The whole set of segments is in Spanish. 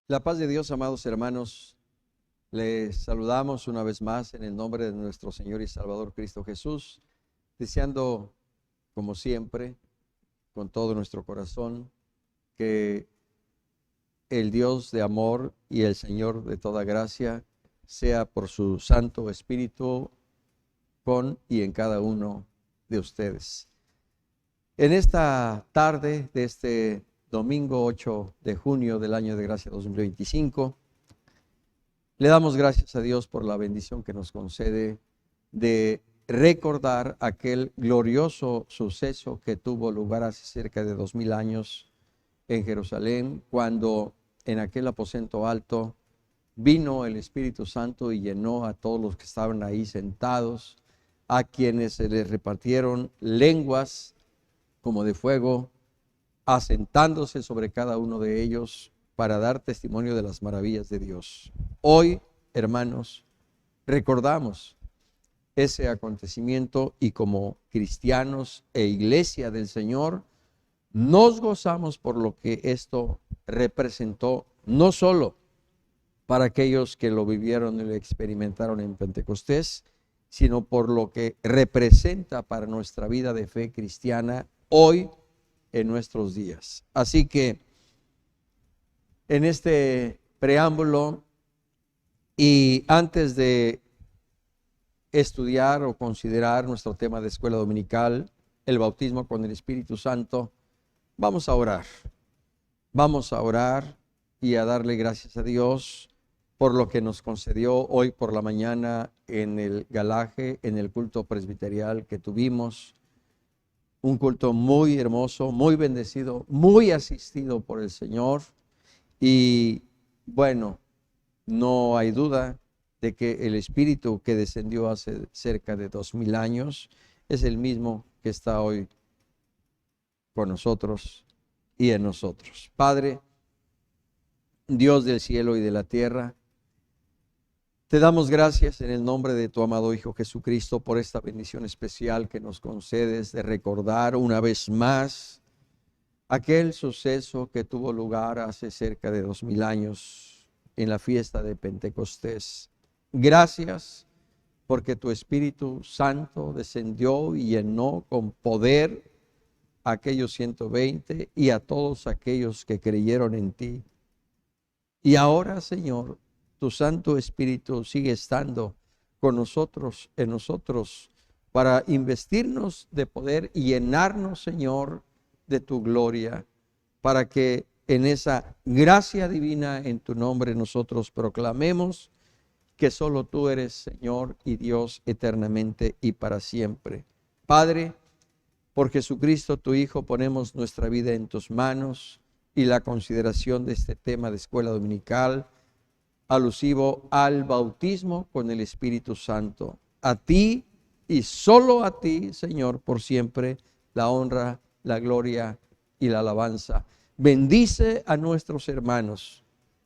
La paz de Dios, amados hermanos, les saludamos una vez más en el nombre de nuestro Señor y Salvador Cristo Jesús, deseando, como siempre, con todo nuestro corazón, que el Dios de amor y el Señor de toda gracia sea por su Santo Espíritu con y en cada uno de ustedes. En esta tarde de este domingo 8 de junio del año de gracia 2025, le damos gracias a Dios por la bendición que nos concede de recordar aquel glorioso suceso que tuvo lugar hace cerca de 2000 años en Jerusalén, cuando en aquel aposento alto vino el Espíritu Santo y llenó a todos los que estaban ahí sentados, a quienes se les repartieron lenguas como de fuego, asentándose sobre cada uno de ellos para dar testimonio de las maravillas de Dios. Hoy, hermanos, recordamos ese acontecimiento y como cristianos e iglesia del Señor, nos gozamos por lo que esto representó, no solo para aquellos que lo vivieron y lo experimentaron en Pentecostés, sino por lo que representa para nuestra vida de fe cristiana hoy en nuestros días. Así que en este preámbulo y antes de estudiar o considerar nuestro tema de escuela dominical, el bautismo con el Espíritu Santo, vamos a orar. Vamos a orar y a darle gracias a Dios por lo que nos concedió hoy por la mañana en el Galaje, en el culto presbiterial que tuvimos. Un culto muy hermoso, muy bendecido, muy asistido por el Señor. Y bueno, no hay duda de que el Espíritu que descendió hace cerca de 2000 años es el mismo que está hoy con nosotros y en nosotros. Padre, Dios del cielo y de la tierra, te damos gracias en el nombre de tu amado Hijo Jesucristo por esta bendición especial que nos concedes de recordar una vez más aquel suceso que tuvo lugar hace cerca de 2000 años en la fiesta de Pentecostés. Gracias porque tu Espíritu Santo descendió y llenó con poder a aquellos 120 y a todos aquellos que creyeron en ti. Y ahora, Señor, tu Santo Espíritu sigue estando con nosotros, en nosotros, para investirnos de poder y llenarnos, Señor, de tu gloria, para que en esa gracia divina en tu nombre nosotros proclamemos que solo tú eres Señor y Dios eternamente y para siempre. Padre, por Jesucristo tu Hijo ponemos nuestra vida en tus manos y la consideración de este tema de escuela dominical alusivo al bautismo con el Espíritu Santo. A ti y solo a ti, Señor, por siempre la honra, la gloria y la alabanza. Bendice a nuestros hermanos,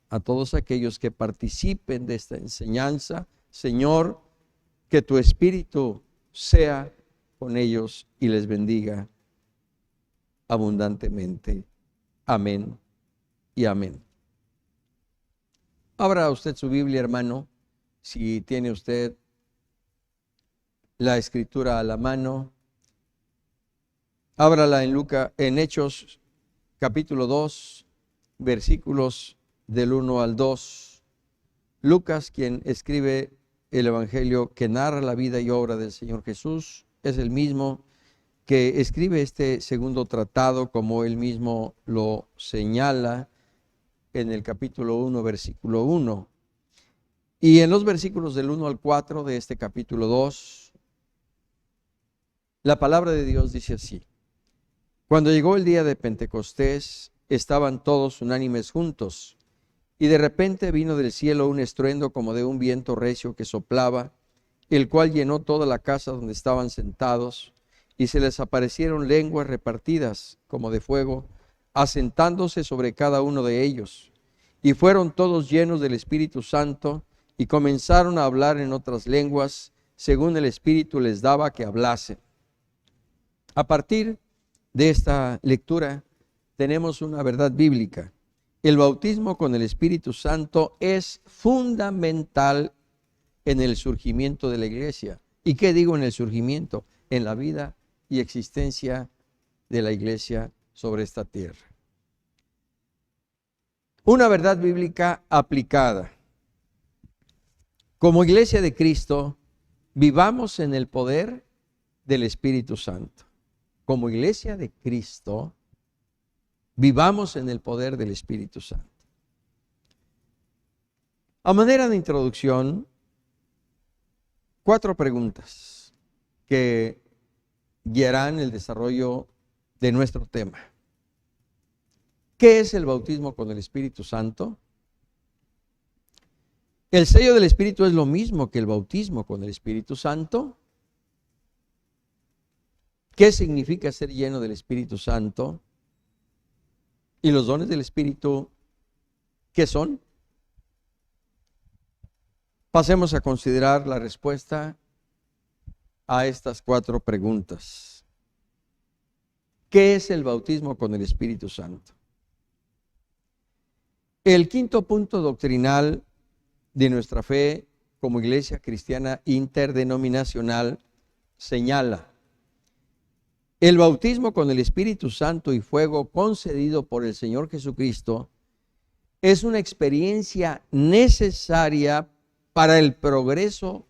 a todos aquellos que participen de esta enseñanza. Señor, que tu Espíritu sea con ellos y les bendiga abundantemente. Amén y amén. Abra usted su Biblia, hermano, si tiene usted la escritura a la mano. Ábrala en Hechos capítulo 2, versículos del 1 al 2. Lucas, quien escribe el evangelio que narra la vida y obra del Señor Jesús, es el mismo que escribe este segundo tratado, como él mismo lo señala en el capítulo 1, versículo 1. Y en los versículos del 1 al 4 de este capítulo 2, la palabra de Dios dice así: Cuando llegó el día de Pentecostés, estaban todos unánimes juntos, y de repente vino del cielo un estruendo como de un viento recio que soplaba, el cual llenó toda la casa donde estaban sentados, y se les aparecieron lenguas repartidas como de fuego, asentándose sobre cada uno de ellos. Y fueron todos llenos del Espíritu Santo, y comenzaron a hablar en otras lenguas, según el Espíritu les daba que hablasen. A partir de esta lectura tenemos una verdad bíblica, el bautismo con el Espíritu Santo es fundamental en el surgimiento de la iglesia. ¿Y qué digo en el surgimiento? En la vida y existencia de la iglesia sobre esta tierra. Una verdad bíblica aplicada. Como iglesia de Cristo, vivamos en el poder del Espíritu Santo. Como iglesia de Cristo, vivamos en el poder del Espíritu Santo. A manera de introducción, 4 preguntas que guiarán el desarrollo de nuestro tema. ¿Qué es el bautismo con el Espíritu Santo? ¿El sello del Espíritu es lo mismo que el bautismo con el Espíritu Santo? ¿Qué significa ser lleno del Espíritu Santo? ¿Y los dones del Espíritu qué son? Pasemos a considerar la respuesta a estas 4 preguntas. ¿Qué es el bautismo con el Espíritu Santo? El quinto punto doctrinal de nuestra fe como iglesia cristiana interdenominacional señala: el bautismo con el Espíritu Santo y fuego concedido por el Señor Jesucristo es una experiencia necesaria para el progreso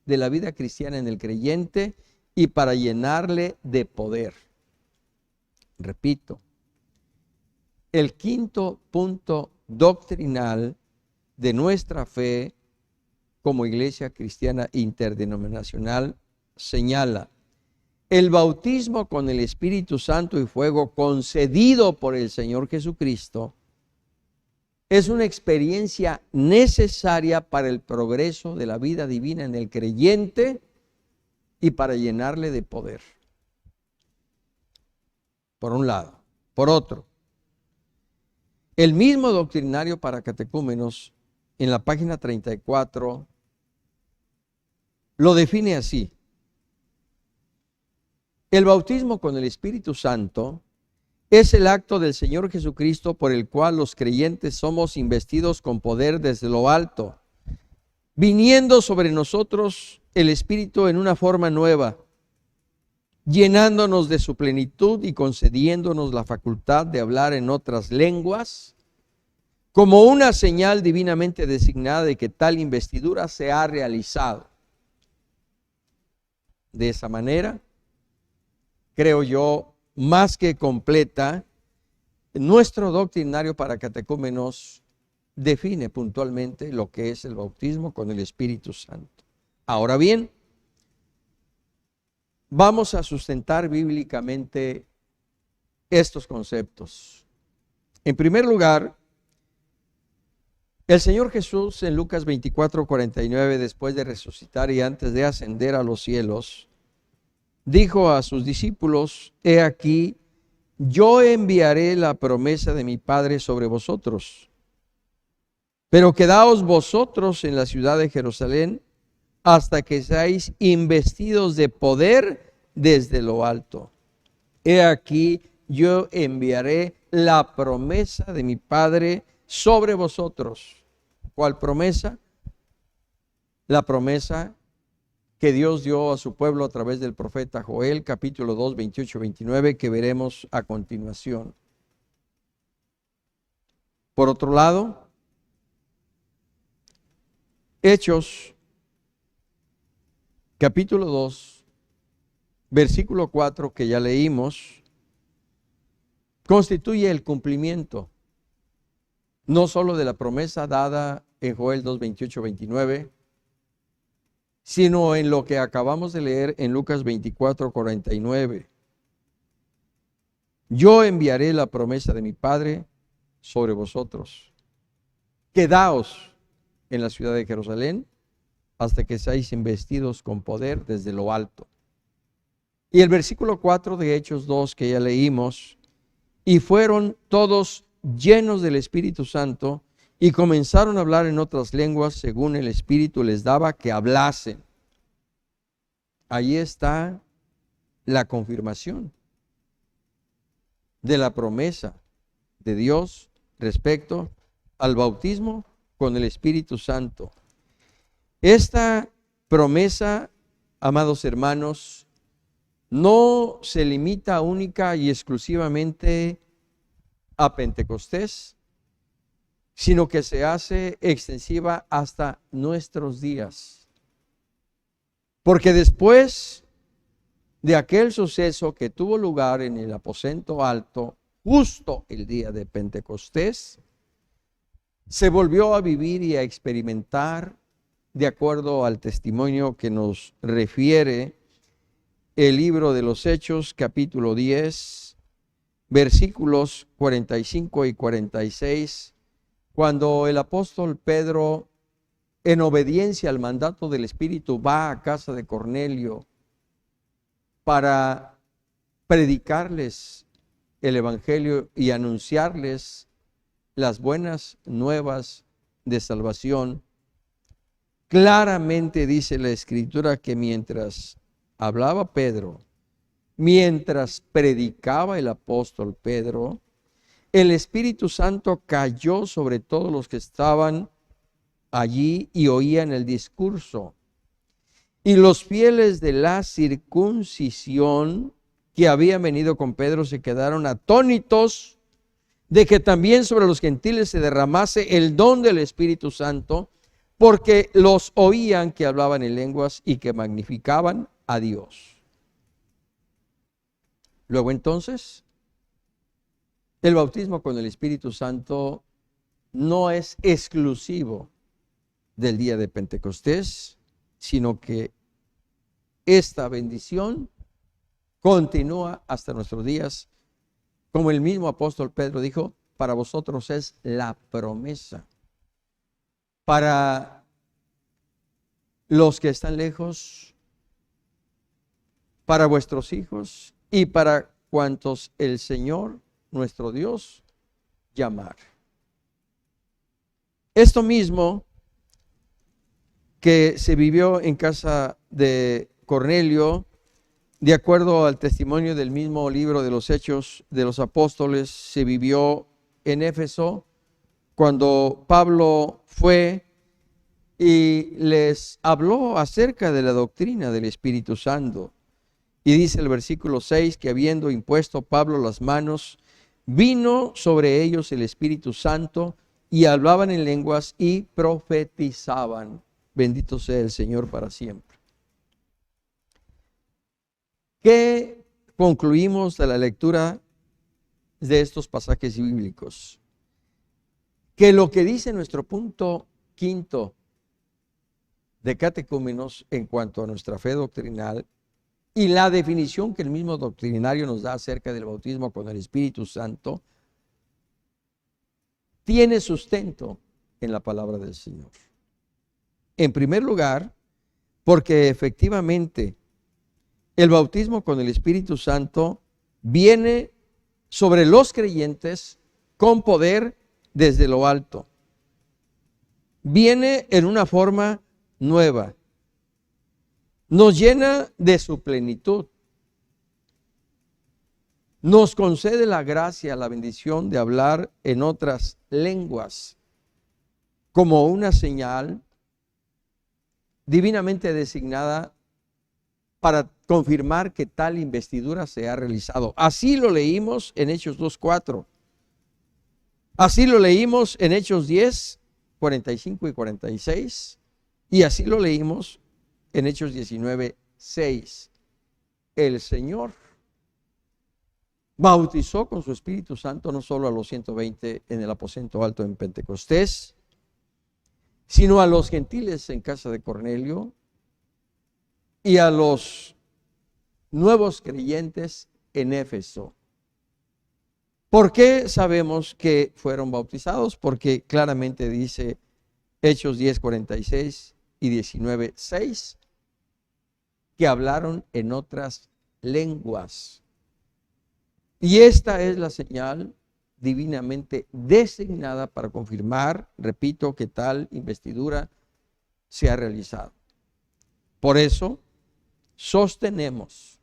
de la vida cristiana en el creyente y para llenarle de poder. Repito, el quinto punto doctrinal de nuestra fe como iglesia cristiana interdenominacional señala: el bautismo con el Espíritu Santo y fuego concedido por el Señor Jesucristo es una experiencia necesaria para el progreso de la vida divina en el creyente y para llenarle de poder. Por un lado. Por otro, el mismo doctrinario para catecúmenos en la página 34 lo define así: el bautismo con el Espíritu Santo es el acto del Señor Jesucristo por el cual los creyentes somos investidos con poder desde lo alto, viniendo sobre nosotros el Espíritu en una forma nueva, llenándonos de su plenitud y concediéndonos la facultad de hablar en otras lenguas, como una señal divinamente designada de que tal investidura se ha realizado. De esa manera, creo yo, más que completa, nuestro doctrinario para catecúmenos define puntualmente lo que es el bautismo con el Espíritu Santo. Ahora bien, vamos a sustentar bíblicamente estos conceptos. En primer lugar, el Señor Jesús en Lucas 24:49, después de resucitar y antes de ascender a los cielos, dijo a sus discípulos: he aquí, yo enviaré la promesa de mi Padre sobre vosotros, pero quedaos vosotros en la ciudad de Jerusalén hasta que seáis investidos de poder desde lo alto. He aquí, yo enviaré la promesa de mi Padre sobre vosotros. ¿Cuál promesa? La promesa que Dios dio a su pueblo a través del profeta Joel, capítulo 2, 28-29, que veremos a continuación. Por otro lado, Hechos, capítulo 2, versículo 4, que ya leímos, constituye el cumplimiento no solo de la promesa dada en Joel 2, 28-29, sino en lo que acabamos de leer en Lucas 24:49. Yo enviaré la promesa de mi Padre sobre vosotros. Quedaos en la ciudad de Jerusalén hasta que seáis investidos con poder desde lo alto. Y el versículo 4 de Hechos 2 que ya leímos: y fueron todos llenos del Espíritu Santo y comenzaron a hablar en otras lenguas según el Espíritu les daba que hablasen. Ahí está la confirmación de la promesa de Dios respecto al bautismo con el Espíritu Santo. Esta promesa, amados hermanos, no se limita única y exclusivamente a Pentecostés, sino que se hace extensiva hasta nuestros días. Porque después de aquel suceso que tuvo lugar en el aposento alto, justo el día de Pentecostés, se volvió a vivir y a experimentar, de acuerdo al testimonio que nos refiere el libro de los Hechos, capítulo 10, versículos 45 y 46, cuando el apóstol Pedro, en obediencia al mandato del Espíritu, va a casa de Cornelio para predicarles el evangelio y anunciarles las buenas nuevas de salvación. Claramente dice la Escritura que mientras hablaba Pedro, mientras predicaba el apóstol Pedro, el Espíritu Santo cayó sobre todos los que estaban allí y oían el discurso. Y los fieles de la circuncisión que habían venido con Pedro se quedaron atónitos de que también sobre los gentiles se derramase el don del Espíritu Santo, porque los oían que hablaban en lenguas y que magnificaban a Dios. Luego entonces, el bautismo con el Espíritu Santo no es exclusivo del día de Pentecostés, sino que esta bendición continúa hasta nuestros días. Como el mismo apóstol Pedro dijo, para vosotros es la promesa. Para los que están lejos, para vuestros hijos y para cuantos el Señor, nuestro Dios, llamar. Esto mismo que se vivió en casa de Cornelio, de acuerdo al testimonio del mismo libro de los Hechos de los Apóstoles, se vivió en Éfeso cuando Pablo fue y les habló acerca de la doctrina del Espíritu Santo. Y dice el versículo 6 que habiendo impuesto Pablo las manos, vino sobre ellos el Espíritu Santo y hablaban en lenguas y profetizaban. Bendito sea el Señor para siempre. ¿Qué concluimos de la lectura de estos pasajes bíblicos? Que lo que dice nuestro punto quinto de catecúmenos en cuanto a nuestra fe doctrinal y la definición que el mismo doctrinario nos da acerca del bautismo con el Espíritu Santo tiene sustento en la palabra del Señor. En primer lugar, porque efectivamente el bautismo con el Espíritu Santo viene sobre los creyentes con poder desde lo alto. Viene en una forma nueva. Nos llena de su plenitud. Nos concede la gracia, la bendición de hablar en otras lenguas como una señal divinamente designada para confirmar que tal investidura se ha realizado. Así lo leímos en Hechos 2:4. Así lo leímos en Hechos 10, 45 y 46. Y así lo leímos en Hechos 19:6. El Señor bautizó con su Espíritu Santo no solo a los 120 en el aposento alto en Pentecostés, sino a los gentiles en casa de Cornelio y a los nuevos creyentes en Éfeso. ¿Por qué sabemos que fueron bautizados? Porque claramente dice Hechos 10:46 y 19:6 que hablaron en otras lenguas. Y esta es la señal divinamente designada para confirmar, repito, que tal investidura se ha realizado. Por eso sostenemos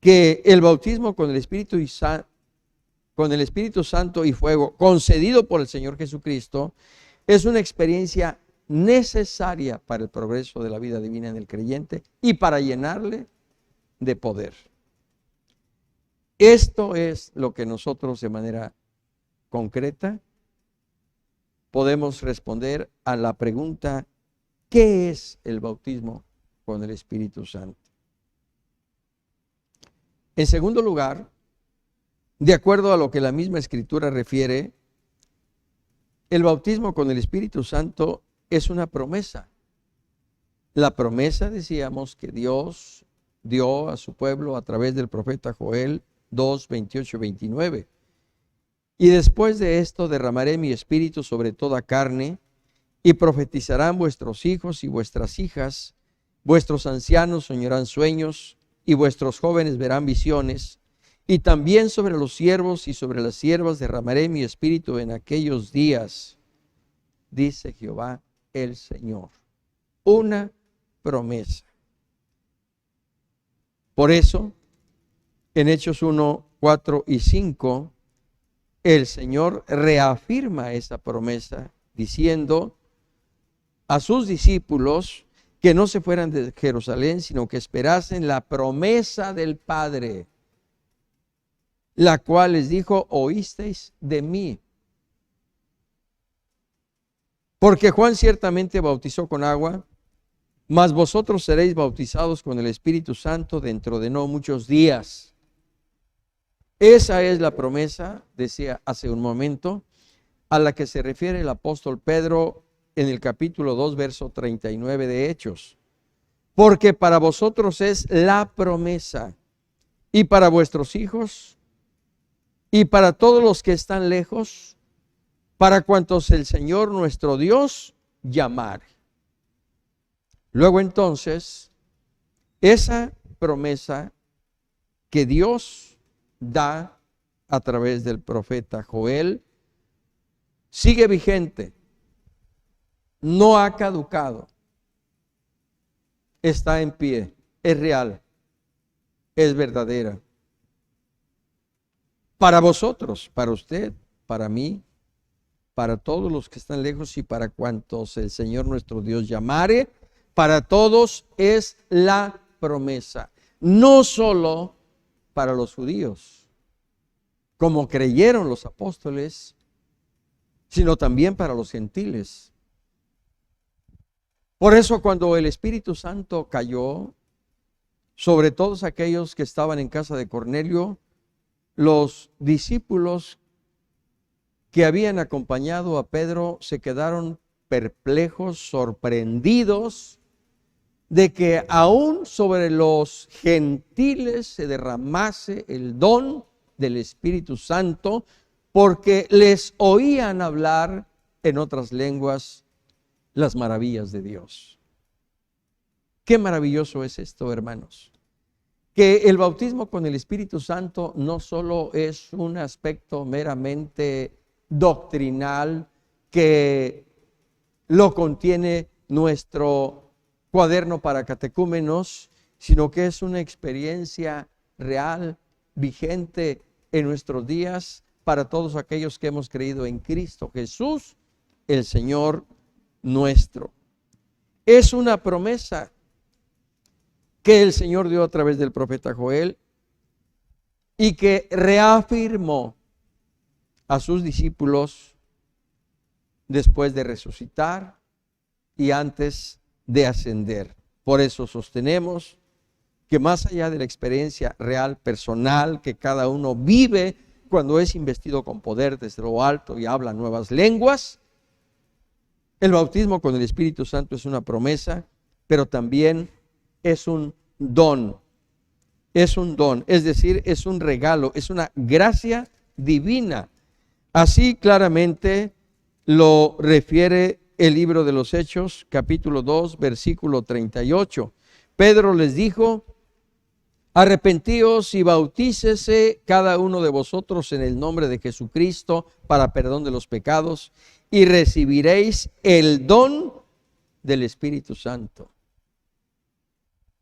que el bautismo con el Espíritu con el Espíritu Santo y fuego concedido por el Señor Jesucristo es una experiencia necesaria para el progreso de la vida divina en el creyente y para llenarle de poder. Esto es lo que nosotros de manera concreta podemos responder a la pregunta: ¿qué es el bautismo con el Espíritu Santo? En segundo lugar, de acuerdo a lo que la misma Escritura refiere, el bautismo con el Espíritu Santo es una promesa. La promesa, decíamos, que Dios dio a su pueblo a través del profeta Joel 2, 28 y 29. Y después de esto derramaré mi espíritu sobre toda carne, y profetizarán vuestros hijos y vuestras hijas, vuestros ancianos soñarán sueños, y vuestros jóvenes verán visiones, y también sobre los siervos y sobre las siervas derramaré mi espíritu en aquellos días, dice Jehová el Señor. Una promesa. Por eso, en Hechos 1, 4 y 5, el Señor reafirma esa promesa diciendo a sus discípulos que no se fueran de Jerusalén, sino que esperasen la promesa del Padre, la cual les dijo: oísteis de mí. Porque Juan ciertamente bautizó con agua, mas vosotros seréis bautizados con el Espíritu Santo dentro de no muchos días. Esa es la promesa, decía hace un momento, a la que se refiere el apóstol Pedro en el capítulo 2, verso 39 de Hechos. Porque para vosotros es la promesa, y para vuestros hijos, y para todos los que están lejos, para cuantos el Señor nuestro Dios llamare. Luego entonces, esa promesa que Dios da a través del profeta Joel sigue vigente, no ha caducado, está en pie, es real, es verdadera. Para vosotros, para usted, para mí, para todos los que están lejos y para cuantos el Señor nuestro Dios llamare, para todos es la promesa. No solo para los judíos, como creyeron los apóstoles, sino también para los gentiles. Por eso cuando el Espíritu Santo cayó sobre todos aquellos que estaban en casa de Cornelio, los discípulos que habían acompañado a Pedro se quedaron perplejos, sorprendidos de que aún sobre los gentiles se derramase el don del Espíritu Santo, porque les oían hablar en otras lenguas las maravillas de Dios. Qué maravilloso es esto, hermanos. Que el bautismo con el Espíritu Santo no solo es un aspecto meramente doctrinal que lo contiene nuestro cuaderno para catecúmenos, sino que es una experiencia real, vigente en nuestros días para todos aquellos que hemos creído en Cristo Jesús, el Señor nuestro. Es una promesa que el Señor dio a través del profeta Joel y que reafirmó a sus discípulos después de resucitar y antes de ascender. Por eso sostenemos que más allá de la experiencia real, personal, que cada uno vive cuando es investido con poder desde lo alto y habla nuevas lenguas, el bautismo con el Espíritu Santo es una promesa, pero también es un don. Es un don, es decir, es un regalo, es una gracia divina. Así claramente lo refiere el libro de los Hechos, capítulo 2, versículo 38. Pedro les dijo: arrepentíos y bautícese cada uno de vosotros en el nombre de Jesucristo para perdón de los pecados, y recibiréis el don del Espíritu Santo.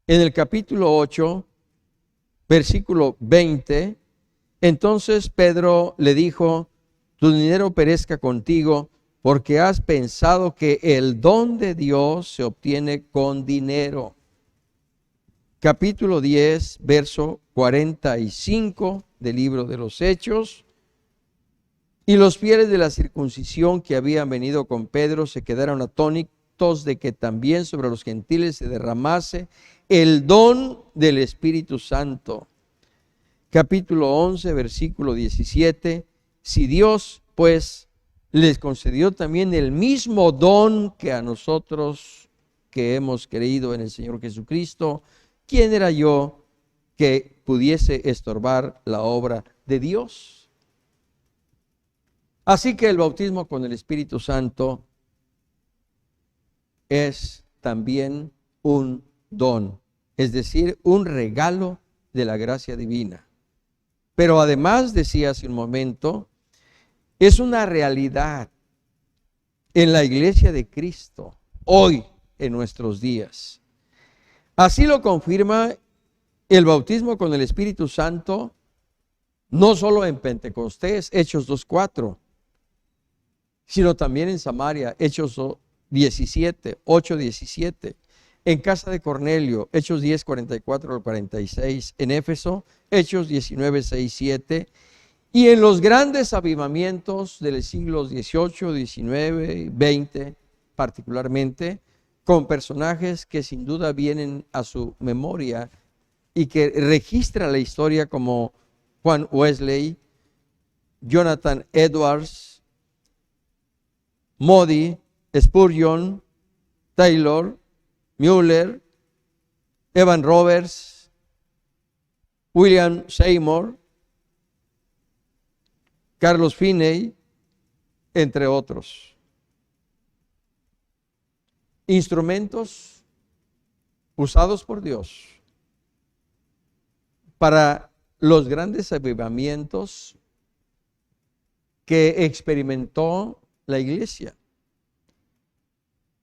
En el capítulo 8, versículo 20, Entonces Pedro le dijo: tu dinero perezca contigo, porque has pensado que el don de Dios se obtiene con dinero. Capítulo 10, verso 45 del libro de los Hechos. Y los fieles de la circuncisión que habían venido con Pedro se quedaron atónitos de que también sobre los gentiles se derramase el don del Espíritu Santo. Capítulo 11, versículo 17. Si Dios, pues, les concedió también el mismo don que a nosotros que hemos creído en el Señor Jesucristo, ¿quién era yo que pudiese estorbar la obra de Dios? Así que el bautismo con el Espíritu Santo es también un don, es decir, un regalo de la gracia divina. Pero además, decía hace un momento, es una realidad en la iglesia de Cristo, hoy en nuestros días. Así lo confirma el bautismo con el Espíritu Santo, no solo en Pentecostés, Hechos 2:4, sino también en Samaria, Hechos 8:17, en casa de Cornelio, Hechos 10:44 al 46, en Éfeso, Hechos 19:6-7, y en los grandes avivamientos de los siglos XVIII, XIX y XX, particularmente, con personajes que sin duda vienen a su memoria y que registra la historia, como Juan Wesley, Jonathan Edwards, Moody, Spurgeon, Taylor, Mueller, Evan Roberts, William Seymour, Carlos Finney, entre otros. Instrumentos usados por Dios para los grandes avivamientos que experimentó la iglesia.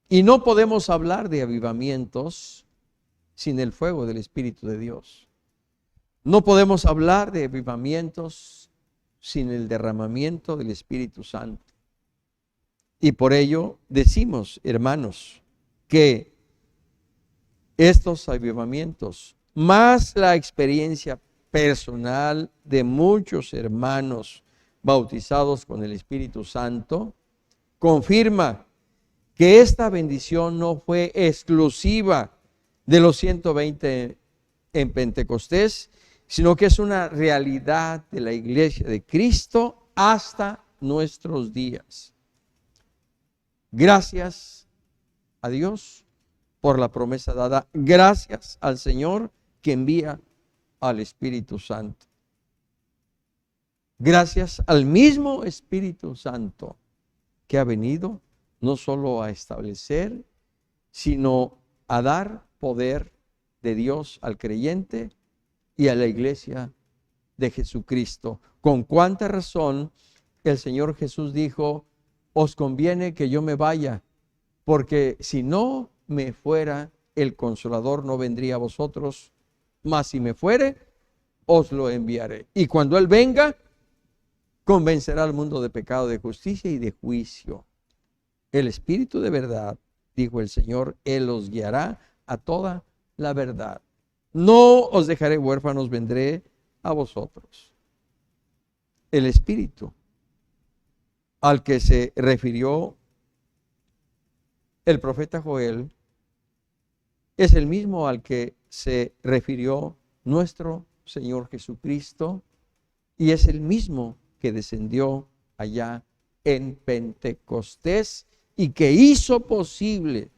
Y no podemos hablar de avivamientos sin el fuego del Espíritu de Dios. No podemos hablar de avivamientos sin el derramamiento del Espíritu Santo. Y por ello decimos, hermanos, que estos avivamientos, más la experiencia personal de muchos hermanos bautizados con el Espíritu Santo, confirma que esta bendición no fue exclusiva de los 120 en Pentecostés, sino que es una realidad de la iglesia de Cristo hasta nuestros días. Gracias a Dios por la promesa dada. Gracias al Señor que envía al Espíritu Santo. Gracias al mismo Espíritu Santo que ha venido no solo a establecer, sino a dar poder de Dios al creyente y a la iglesia de Jesucristo. Con cuánta razón el Señor Jesús dijo: os conviene que yo me vaya, porque si no me fuera, el Consolador no vendría a vosotros, mas si me fuere, os lo enviaré. Y cuando Él venga, convencerá al mundo de pecado, de justicia y de juicio. El Espíritu de verdad, dijo el Señor, Él os guiará a toda la verdad. No os dejaré huérfanos, vendré a vosotros. El Espíritu al que se refirió el profeta Joel es el mismo al que se refirió nuestro Señor Jesucristo, y es el mismo que descendió allá en Pentecostés y que hizo posible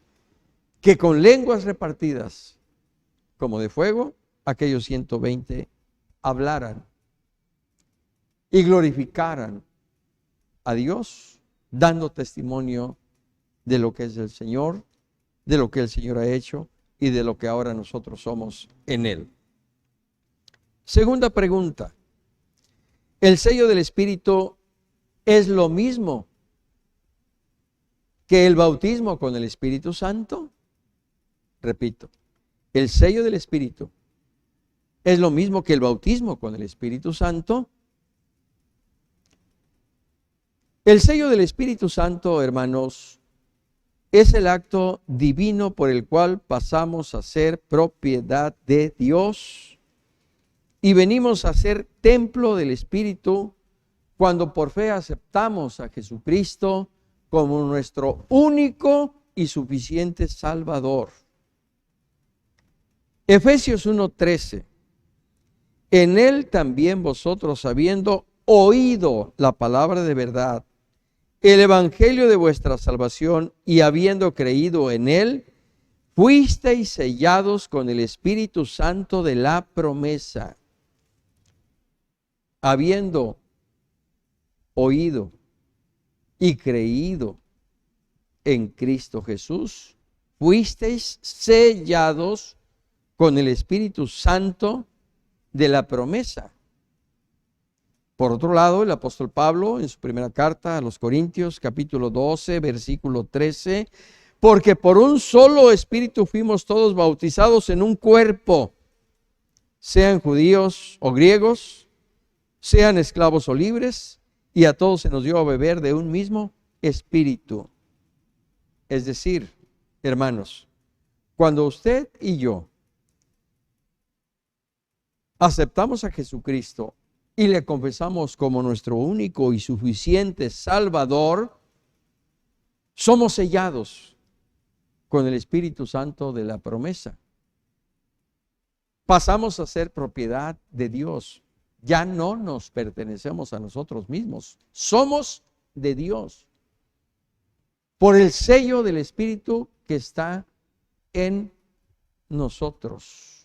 que con lenguas repartidas como de fuego aquellos 120 hablaran y glorificaran a Dios, dando testimonio de lo que es el Señor, de lo que el Señor ha hecho y de lo que ahora nosotros somos en Él. Segunda pregunta: ¿el sello del Espíritu es lo mismo que el bautismo con el Espíritu Santo? Repito, ¿el sello del Espíritu es lo mismo que el bautismo con el Espíritu Santo? El sello del Espíritu Santo, hermanos, es el acto divino por el cual pasamos a ser propiedad de Dios y venimos a ser templo del Espíritu cuando por fe aceptamos a Jesucristo como nuestro único y suficiente Salvador. Efesios 1:13. En él también vosotros, habiendo oído la palabra de verdad, el evangelio de vuestra salvación, y habiendo creído en él, fuisteis sellados con el Espíritu Santo de la promesa. Habiendo oído y creído en Cristo Jesús, fuisteis sellados con el Espíritu Santo de la promesa. Por otro lado, el apóstol Pablo, en su primera carta a los Corintios, capítulo 12, versículo 13, porque por un solo Espíritu fuimos todos bautizados en un cuerpo, sean judíos o griegos, sean esclavos o libres, y a todos se nos dio a beber de un mismo Espíritu. Es decir, hermanos, cuando usted y yo aceptamos a Jesucristo y le confesamos como nuestro único y suficiente Salvador, somos sellados con el Espíritu Santo de la promesa. Pasamos a ser propiedad de Dios. Ya no nos pertenecemos a nosotros mismos. Somos de Dios por el sello del Espíritu que está en nosotros.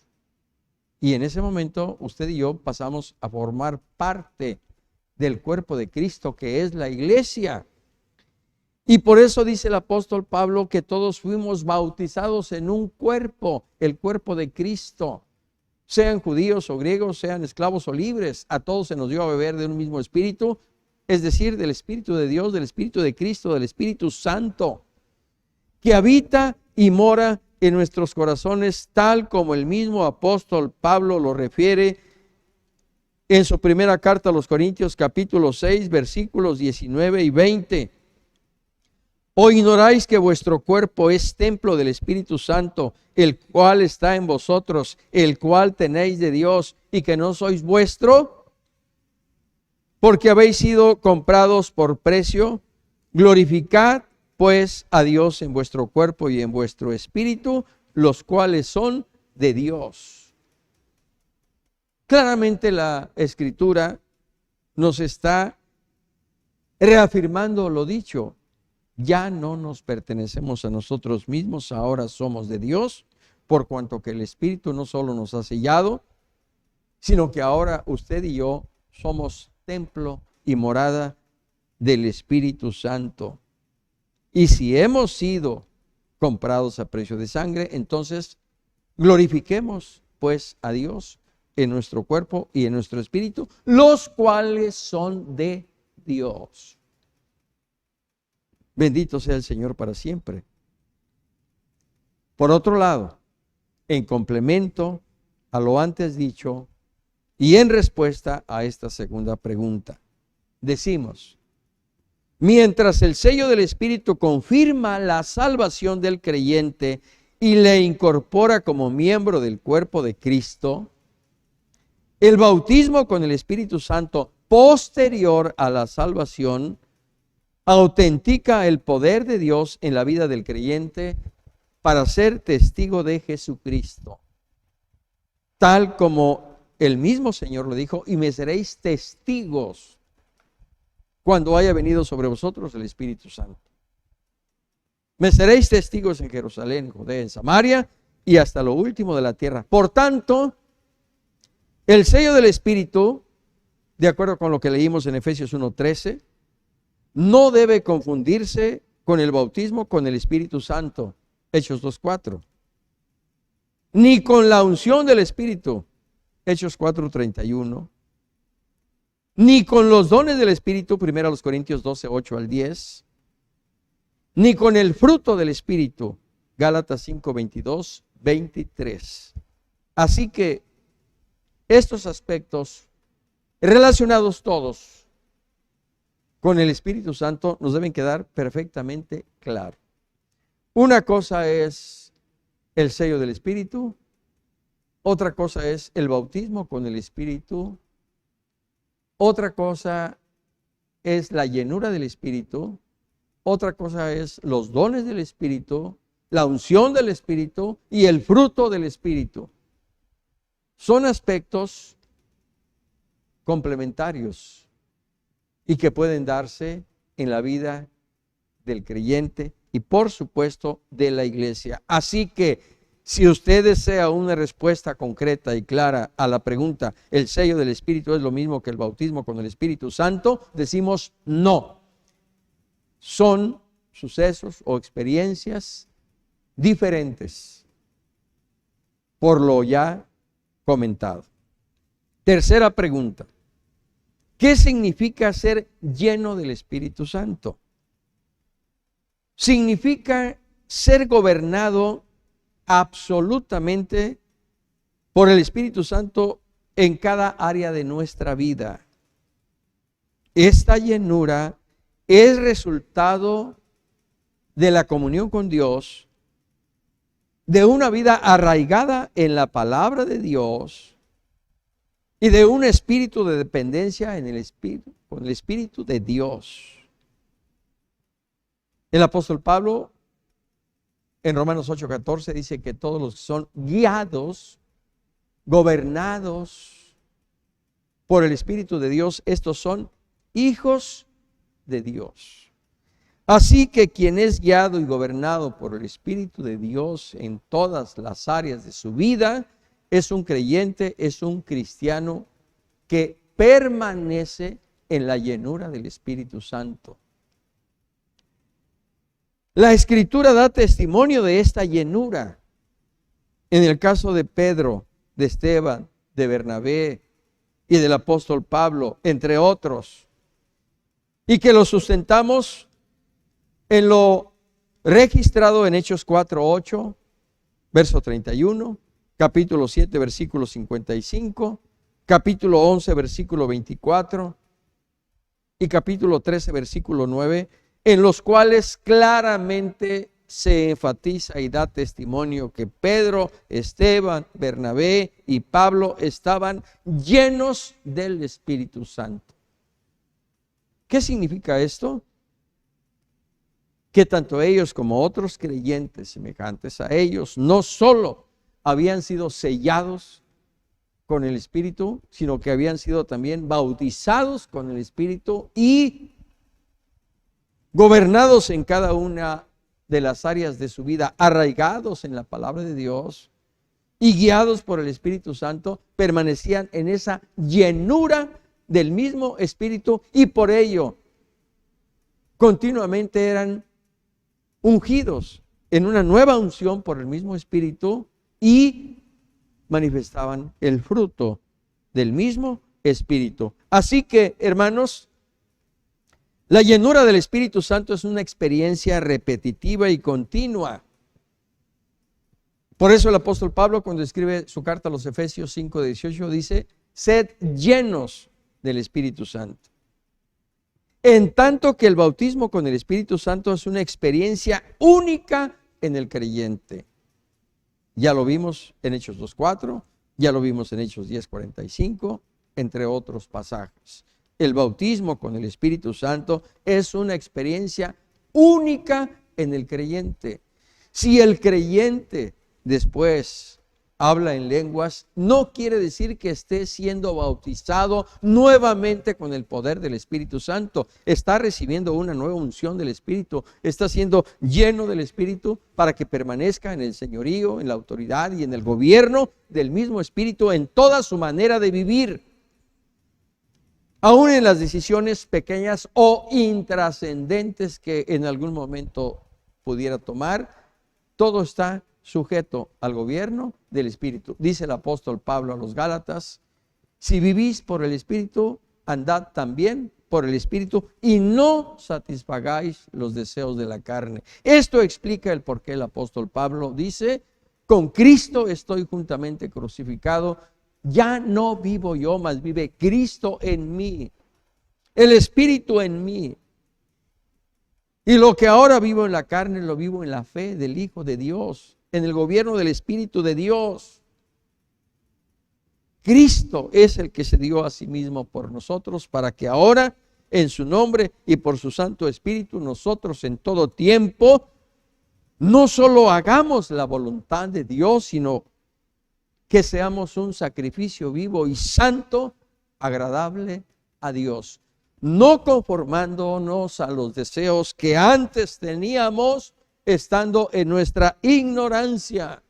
Y en ese momento usted y yo pasamos a formar parte del cuerpo de Cristo, que es la iglesia. Y por eso dice el apóstol Pablo que todos fuimos bautizados en un cuerpo, el cuerpo de Cristo. Sean judíos o griegos, sean esclavos o libres, a todos se nos dio a beber de un mismo Espíritu, es decir, del Espíritu de Dios, del Espíritu de Cristo, del Espíritu Santo, que habita y mora en nuestros corazones, tal como el mismo apóstol Pablo lo refiere en su primera carta a los Corintios, capítulo 6, versículos 19 y 20. ¿O ignoráis que vuestro cuerpo es templo del Espíritu Santo, el cual está en vosotros, el cual tenéis de Dios, y que no sois vuestro? Porque habéis sido comprados por precio. Glorificad pues a Dios en vuestro cuerpo y en vuestro espíritu, los cuales son de Dios. Claramente la Escritura nos está reafirmando lo dicho. Ya no nos pertenecemos a nosotros mismos, ahora somos de Dios, por cuanto que el Espíritu no solo nos ha sellado, sino que ahora usted y yo somos templo y morada del Espíritu Santo. Y si hemos sido comprados a precio de sangre, entonces glorifiquemos pues a Dios en nuestro cuerpo y en nuestro espíritu, los cuales son de Dios. Bendito sea el Señor para siempre. Por otro lado, en complemento a lo antes dicho y en respuesta a esta segunda pregunta, decimos: mientras el sello del Espíritu confirma la salvación del creyente y le incorpora como miembro del cuerpo de Cristo, el bautismo con el Espíritu Santo posterior a la salvación autentica el poder de Dios en la vida del creyente para ser testigo de Jesucristo, tal como el mismo Señor lo dijo: y me seréis testigos cuando haya venido sobre vosotros el Espíritu Santo. Me seréis testigos en Jerusalén, en Judea, en Samaria y hasta lo último de la tierra. Por tanto, el sello del Espíritu, de acuerdo con lo que leímos en Efesios 1:13, no debe confundirse con el bautismo con el Espíritu Santo, Hechos 2:4, ni con la unción del Espíritu, Hechos 4:31, ni con los dones del Espíritu, 1 Corintios 12:8 al 10, ni con el fruto del Espíritu, Gálatas 5:22, 23. Así que estos aspectos relacionados todos con el Espíritu Santo nos deben quedar perfectamente claros. Una cosa es el sello del Espíritu, otra cosa es el bautismo con el Espíritu, otra cosa es la llenura del Espíritu, otra cosa es los dones del Espíritu, la unción del Espíritu y el fruto del Espíritu. Son aspectos complementarios y que pueden darse en la vida del creyente y por supuesto de la iglesia. Así que si usted desea una respuesta concreta y clara a la pregunta, ¿el sello del Espíritu es lo mismo que el bautismo con el Espíritu Santo? Decimos no. Son sucesos o experiencias diferentes por lo ya comentado. Tercera pregunta. ¿Qué significa ser lleno del Espíritu Santo? Significa ser gobernado absolutamente por el Espíritu Santo en cada área de nuestra vida. Esta llenura es resultado de la comunión con Dios, de una vida arraigada en la palabra de Dios y de un espíritu de dependencia en el Espíritu, con el Espíritu de Dios. El apóstol Pablo en Romanos 8:14 dice que todos los que son guiados, gobernados por el Espíritu de Dios, estos son hijos de Dios. Así que quien es guiado y gobernado por el Espíritu de Dios en todas las áreas de su vida, es un creyente, es un cristiano que permanece en la llenura del Espíritu Santo. La Escritura da testimonio de esta llenura. En el caso de Pedro, de Esteban, de Bernabé y del apóstol Pablo, entre otros. Y que lo sustentamos en lo registrado en Hechos 4:8, verso 31, capítulo 7, versículo 55, capítulo 11, versículo 24 y capítulo 13, versículo 9, en los cuales claramente se enfatiza y da testimonio que Pedro, Esteban, Bernabé y Pablo estaban llenos del Espíritu Santo. ¿Qué significa esto? Que tanto ellos como otros creyentes semejantes a ellos no solo habían sido sellados con el Espíritu, sino que habían sido también bautizados con el Espíritu y gobernados en cada una de las áreas de su vida, arraigados en la palabra de Dios y guiados por el Espíritu Santo, permanecían en esa llenura del mismo Espíritu y por ello continuamente eran ungidos en una nueva unción por el mismo Espíritu y manifestaban el fruto del mismo Espíritu. Así que, hermanos, la llenura del Espíritu Santo es una experiencia repetitiva y continua. Por eso el apóstol Pablo, cuando escribe su carta a los Efesios 5:18, dice: sed llenos del Espíritu Santo. En tanto que el bautismo con el Espíritu Santo es una experiencia única en el creyente. Ya lo vimos en Hechos 2:4, ya lo vimos en Hechos 10:45, entre otros pasajes. El bautismo con el Espíritu Santo es una experiencia única en el creyente. Si el creyente después habla en lenguas, no quiere decir que esté siendo bautizado nuevamente con el poder del Espíritu Santo. Está recibiendo una nueva unción del Espíritu, está siendo lleno del Espíritu para que permanezca en el señorío, en la autoridad y en el gobierno del mismo Espíritu en toda su manera de vivir. Aún en las decisiones pequeñas o intrascendentes que en algún momento pudiera tomar, todo está sujeto al gobierno del Espíritu. Dice el apóstol Pablo a los Gálatas: si vivís por el Espíritu, andad también por el Espíritu y no satisfagáis los deseos de la carne. Esto explica el por qué el apóstol Pablo dice: con Cristo estoy juntamente crucificado. Ya no vivo yo, mas vive Cristo en mí. el Espíritu en mí. Y lo que ahora vivo en la carne, lo vivo en la fe del Hijo de Dios, en el gobierno del Espíritu de Dios. Cristo es el que se dio a sí mismo por nosotros para que ahora, en su nombre y por su Santo Espíritu, nosotros en todo tiempo no solo hagamos la voluntad de Dios, sino que seamos un sacrificio vivo y santo, agradable a Dios, no conformándonos a los deseos que antes teníamos estando en nuestra ignorancia,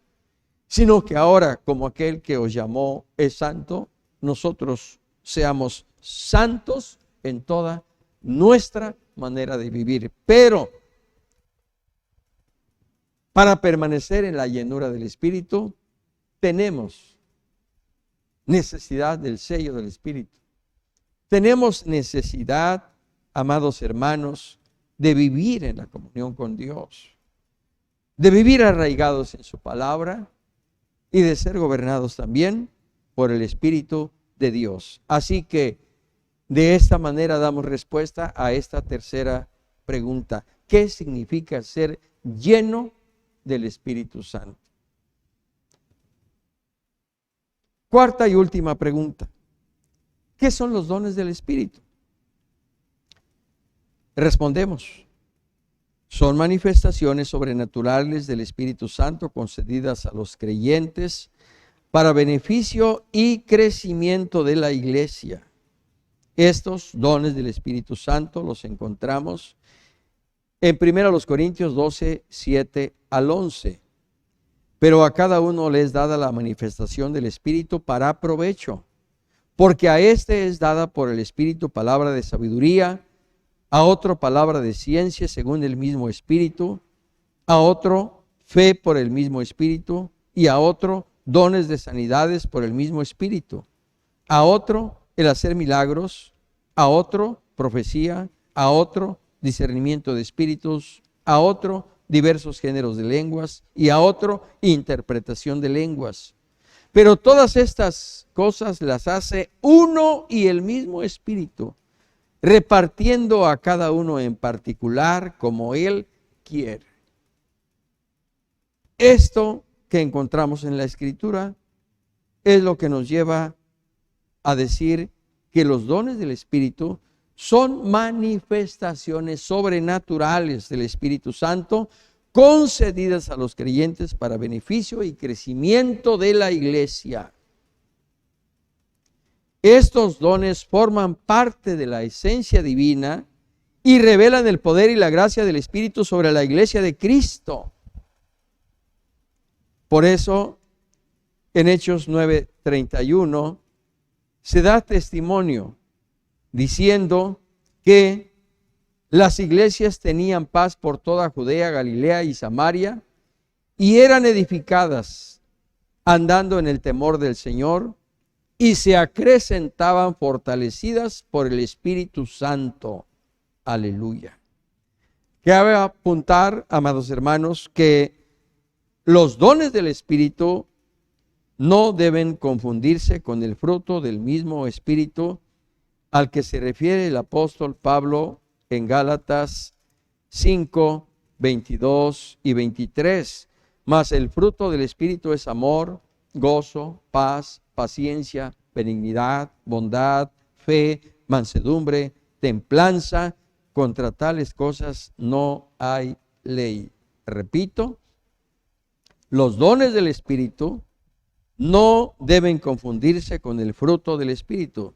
sino que ahora, como aquel que os llamó es santo, nosotros seamos santos en toda nuestra manera de vivir. Pero para permanecer en la llenura del Espíritu, tenemos necesidad del sello del Espíritu. Tenemos necesidad, amados hermanos, de vivir en la comunión con Dios, de vivir arraigados en su palabra y de ser gobernados también por el Espíritu de Dios. Así que de esta manera damos respuesta a esta tercera pregunta. ¿Qué significa ser lleno del Espíritu Santo? Cuarta y última pregunta. ¿Qué son los dones del Espíritu? Respondemos. Son manifestaciones sobrenaturales del Espíritu Santo concedidas a los creyentes para beneficio y crecimiento de la iglesia. Estos dones del Espíritu Santo los encontramos en 1 Corintios 12, 7 al 11. Pero a cada uno le es dada la manifestación del Espíritu para provecho, porque a este es dada por el Espíritu palabra de sabiduría, a otro palabra de ciencia según el mismo Espíritu, a otro fe por el mismo Espíritu, y a otro dones de sanidades por el mismo Espíritu, a otro el hacer milagros, a otro profecía, a otro discernimiento de espíritus, a otro diversos géneros de lenguas y a otro interpretación de lenguas. Pero todas estas cosas las hace uno y el mismo Espíritu, repartiendo a cada uno en particular como Él quiere. Esto que encontramos en la Escritura es lo que nos lleva a decir que los dones del Espíritu son manifestaciones sobrenaturales del Espíritu Santo concedidas a los creyentes para beneficio y crecimiento de la iglesia. Estos dones forman parte de la esencia divina y revelan el poder y la gracia del Espíritu sobre la iglesia de Cristo. Por eso, en Hechos 9:31, se da testimonio diciendo que las iglesias tenían paz por toda Judea, Galilea y Samaria y eran edificadas andando en el temor del Señor y se acrecentaban fortalecidas por el Espíritu Santo. Aleluya. Cabe apuntar, amados hermanos, que los dones del Espíritu no deben confundirse con el fruto del mismo Espíritu al que se refiere el apóstol Pablo en Gálatas 5, 22 y 23. Mas el fruto del Espíritu es amor, gozo, paz, paciencia, benignidad, bondad, fe, mansedumbre, templanza. Contra tales cosas no hay ley. Repito, los dones del Espíritu no deben confundirse con el fruto del Espíritu.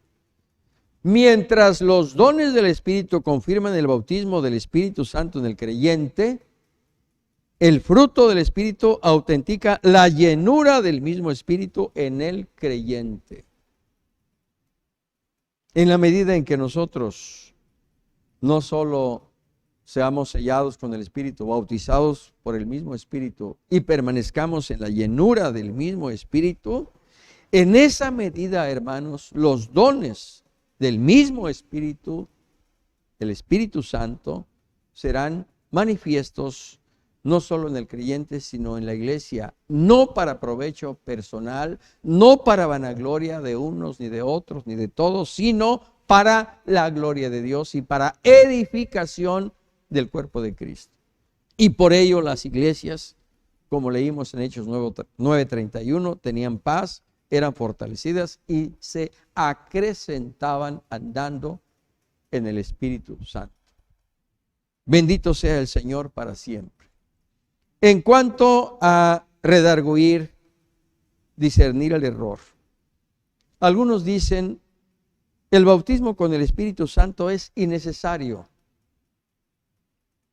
Mientras los dones del Espíritu confirman el bautismo del Espíritu Santo en el creyente, el fruto del Espíritu autentica la llenura del mismo Espíritu en el creyente. En la medida en que nosotros no solo seamos sellados con el Espíritu, bautizados por el mismo Espíritu y permanezcamos en la llenura del mismo Espíritu, en esa medida, hermanos, los dones del mismo Espíritu, el Espíritu Santo, serán manifiestos no solo en el creyente, sino en la iglesia, no para provecho personal, no para vanagloria de unos, ni de otros, ni de todos, sino para la gloria de Dios y para edificación del cuerpo de Cristo. Y por ello las iglesias, como leímos en Hechos 9:31, tenían paz, eran fortalecidas y se acrecentaban andando en el Espíritu Santo. Bendito sea el Señor para siempre. En cuanto a redarguir, discernir el error, algunos dicen, el bautismo con el Espíritu Santo es innecesario.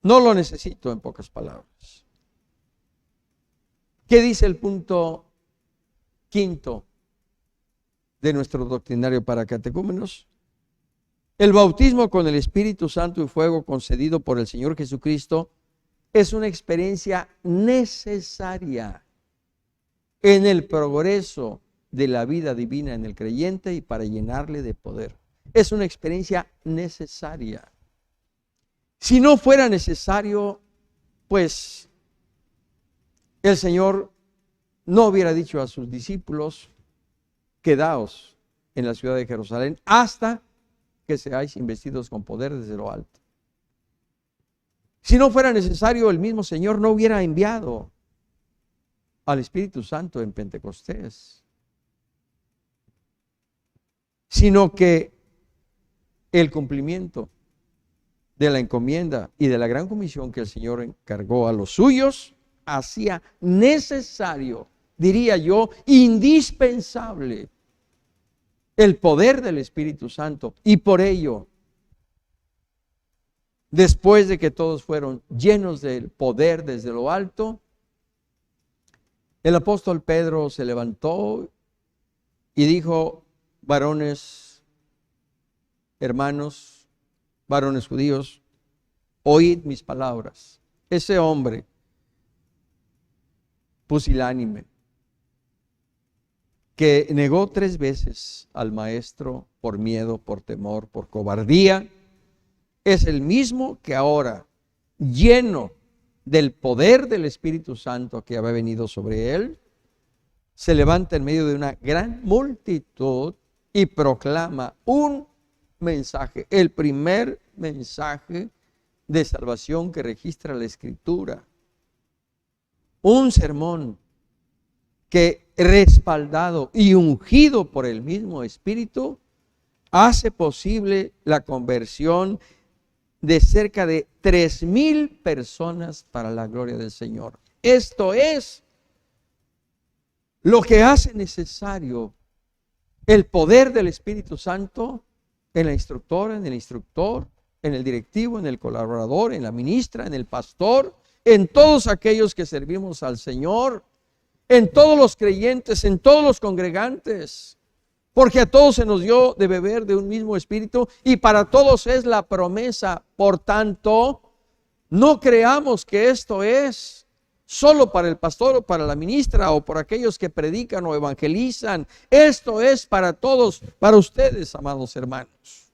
No lo necesito, en pocas palabras. ¿Qué dice el punto 5 de nuestro doctrinario para catecúmenos? El bautismo con el Espíritu Santo y fuego concedido por el Señor Jesucristo es una experiencia necesaria en el progreso de la vida divina en el creyente y para llenarle de poder. Es una experiencia necesaria. Si no fuera necesario, pues el Señor no hubiera dicho a sus discípulos, quedaos en la ciudad de Jerusalén hasta que seáis investidos con poder desde lo alto. Si no fuera necesario, el mismo Señor no hubiera enviado al Espíritu Santo en Pentecostés, sino que el cumplimiento de la encomienda y de la gran comisión que el Señor encargó a los suyos hacía necesario, diría yo, indispensable el poder del Espíritu Santo. Y por ello, después de que todos fueron llenos del poder desde lo alto, el apóstol Pedro se levantó y dijo, varones, hermanos, varones judíos, oíd mis palabras. Ese hombre pusilánime que negó 3 veces al maestro por miedo, por temor, por cobardía, es el mismo que ahora, lleno del poder del Espíritu Santo que había venido sobre él, se levanta en medio de una gran multitud y proclama un mensaje, el primer mensaje de salvación que registra la Escritura. Un sermón que, respaldado y ungido por el mismo Espíritu, hace posible la conversión de cerca de 3,000 personas para la gloria del Señor. Esto es lo que hace necesario el poder del Espíritu Santo en la instructora, en el instructor, en el directivo, en el colaborador, en la ministra, en el pastor, en todos aquellos que servimos al Señor, en todos los creyentes, en todos los congregantes, porque a todos se nos dio de beber de un mismo espíritu y para todos es la promesa. Por tanto, no creamos que esto es solo para el pastor o para la ministra o por aquellos que predican o evangelizan. Esto es para todos, para ustedes, amados hermanos.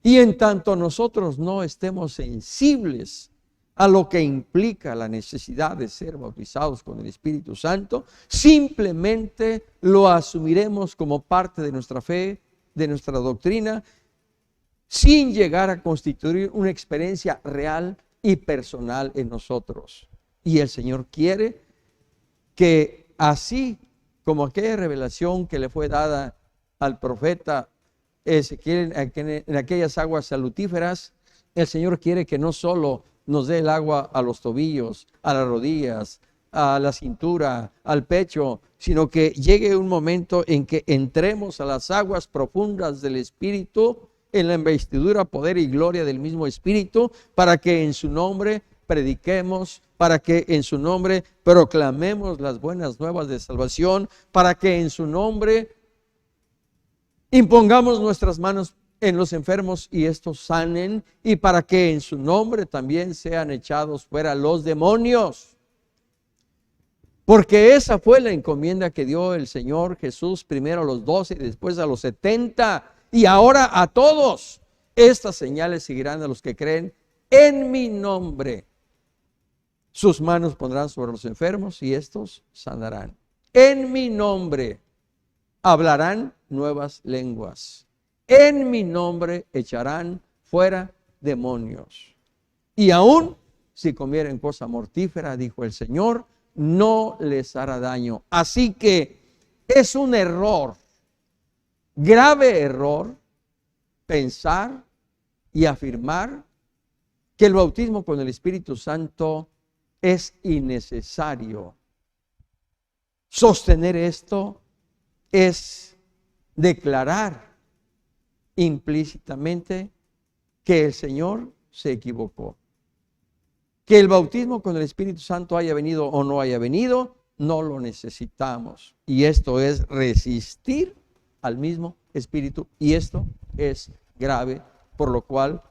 Y en tanto nosotros no estemos sensibles a lo que implica la necesidad de ser bautizados con el Espíritu Santo, simplemente lo asumiremos como parte de nuestra fe, de nuestra doctrina, sin llegar a constituir una experiencia real y personal en nosotros. Y el Señor quiere que así como aquella revelación que le fue dada al profeta Ezequiel en aquellas aguas salutíferas, el Señor quiere que no solo nos dé el agua a los tobillos, a las rodillas, a la cintura, al pecho, sino que llegue un momento en que entremos a las aguas profundas del Espíritu, en la investidura, poder y gloria del mismo Espíritu, para que en su nombre prediquemos, para que en su nombre proclamemos las buenas nuevas de salvación, para que en su nombre impongamos nuestras manos en los enfermos y estos sanen, y para que en su nombre también sean echados fuera los demonios. Porque esa fue la encomienda que dio el Señor Jesús, primero a los 12 y después a los 70, y ahora a todos. Estas señales seguirán a los que creen en mi nombre. Sus manos pondrán sobre los enfermos y estos sanarán. En mi nombre hablarán nuevas lenguas. en mi nombre echarán fuera demonios. Y aún si comieren cosa mortífera, dijo el Señor, no les hará daño. Así que es un error, grave error, pensar y afirmar que el bautismo con el Espíritu Santo es innecesario. Sostener esto es declarar implícitamente que el Señor se equivocó. Que el bautismo con el Espíritu Santo haya venido o no haya venido, no lo necesitamos. Y esto es resistir al mismo Espíritu. Y esto es grave, por lo cual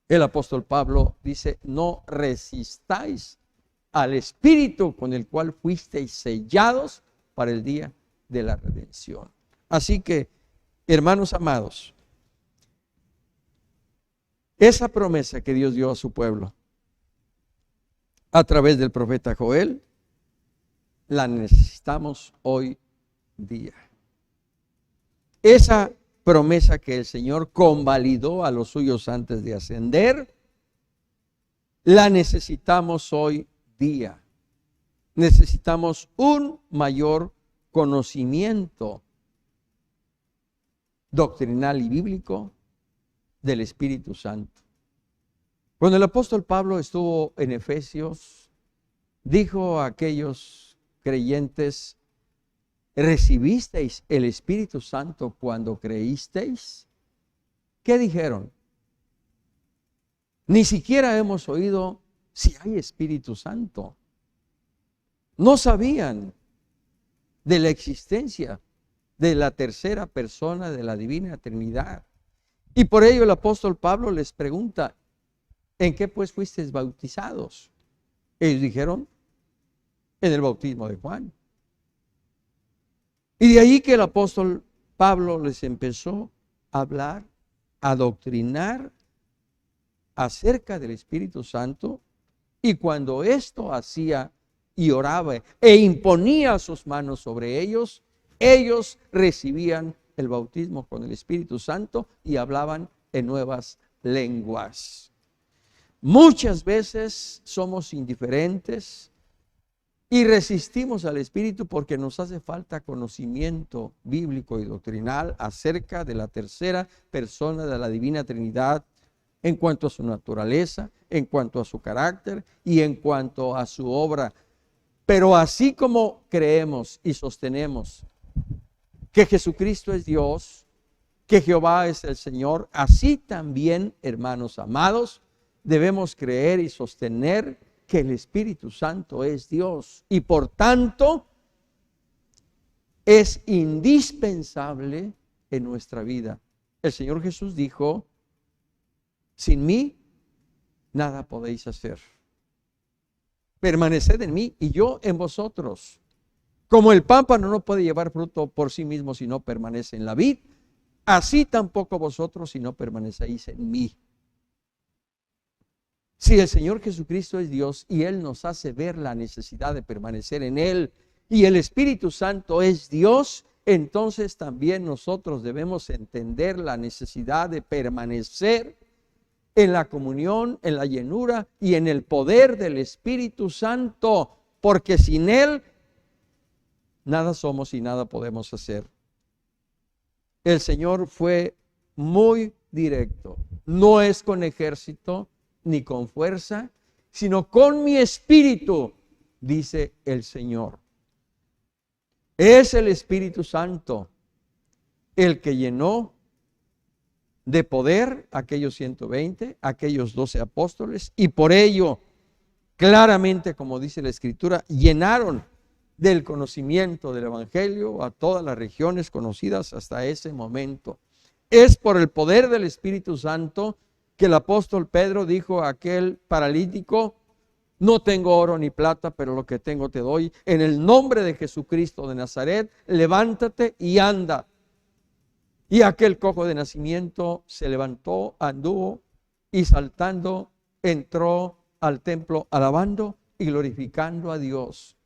el apóstol Pablo dice, no resistáis al Espíritu con el cual fuisteis sellados para el día de la redención. Así que, hermanos amados, esa promesa que Dios dio a su pueblo a través del profeta Joel, la necesitamos hoy día. Esa promesa que el Señor convalidó a los suyos antes de ascender, la necesitamos hoy día. Necesitamos un mayor conocimiento doctrinal y bíblico del Espíritu Santo. Cuando el apóstol Pablo estuvo en Efesios, dijo a aquellos creyentes, ¿recibisteis el Espíritu Santo cuando creísteis? ¿Qué dijeron? Ni siquiera hemos oído si hay Espíritu Santo. No sabían de la existencia de la tercera persona de la Divina Trinidad. Y por ello el apóstol Pablo les pregunta, ¿en qué pues fuisteis bautizados? Ellos dijeron, en el bautismo de Juan. Y de ahí que el apóstol Pablo les empezó a hablar, a doctrinar acerca del Espíritu Santo. Y cuando esto hacía y oraba e imponía sus manos sobre ellos, ellos recibían el bautismo con el Espíritu Santo y hablaban en nuevas lenguas. Muchas veces somos indiferentes y resistimos al Espíritu porque nos hace falta conocimiento bíblico y doctrinal acerca de la tercera persona de la Divina Trinidad en cuanto a su naturaleza, en cuanto a su carácter y en cuanto a su obra. Pero así como creemos y sostenemos que Jesucristo es Dios, que Jehová es el Señor, así también, hermanos amados, debemos creer y sostener que el Espíritu Santo es Dios y por tanto es indispensable en nuestra vida. El Señor Jesús dijo, sin mí nada podéis hacer. Permaneced en mí y yo en vosotros. Como el pámpano no puede llevar fruto por sí mismo si no permanece en la vid, así tampoco vosotros si no permanecéis en mí. Si el Señor Jesucristo es Dios y Él nos hace ver la necesidad de permanecer en Él y el Espíritu Santo es Dios, entonces también nosotros debemos entender la necesidad de permanecer en la comunión, en la llenura y en el poder del Espíritu Santo, porque sin Él nada somos y nada podemos hacer. El Señor fue muy directo. No es con ejército ni con fuerza, sino con mi espíritu, dice el Señor. Es el Espíritu Santo el que llenó de poder aquellos 120, aquellos 12 apóstoles, y por ello, claramente, como dice la Escritura, llenaron del conocimiento del Evangelio a todas las regiones conocidas hasta ese momento. Es por el poder del Espíritu Santo que el apóstol Pedro dijo a aquel paralítico, no tengo oro ni plata, pero lo que tengo te doy. En el nombre de Jesucristo de Nazaret, levántate y anda. Y aquel cojo de nacimiento se levantó, anduvo y saltando entró al templo alabando y glorificando a Dios.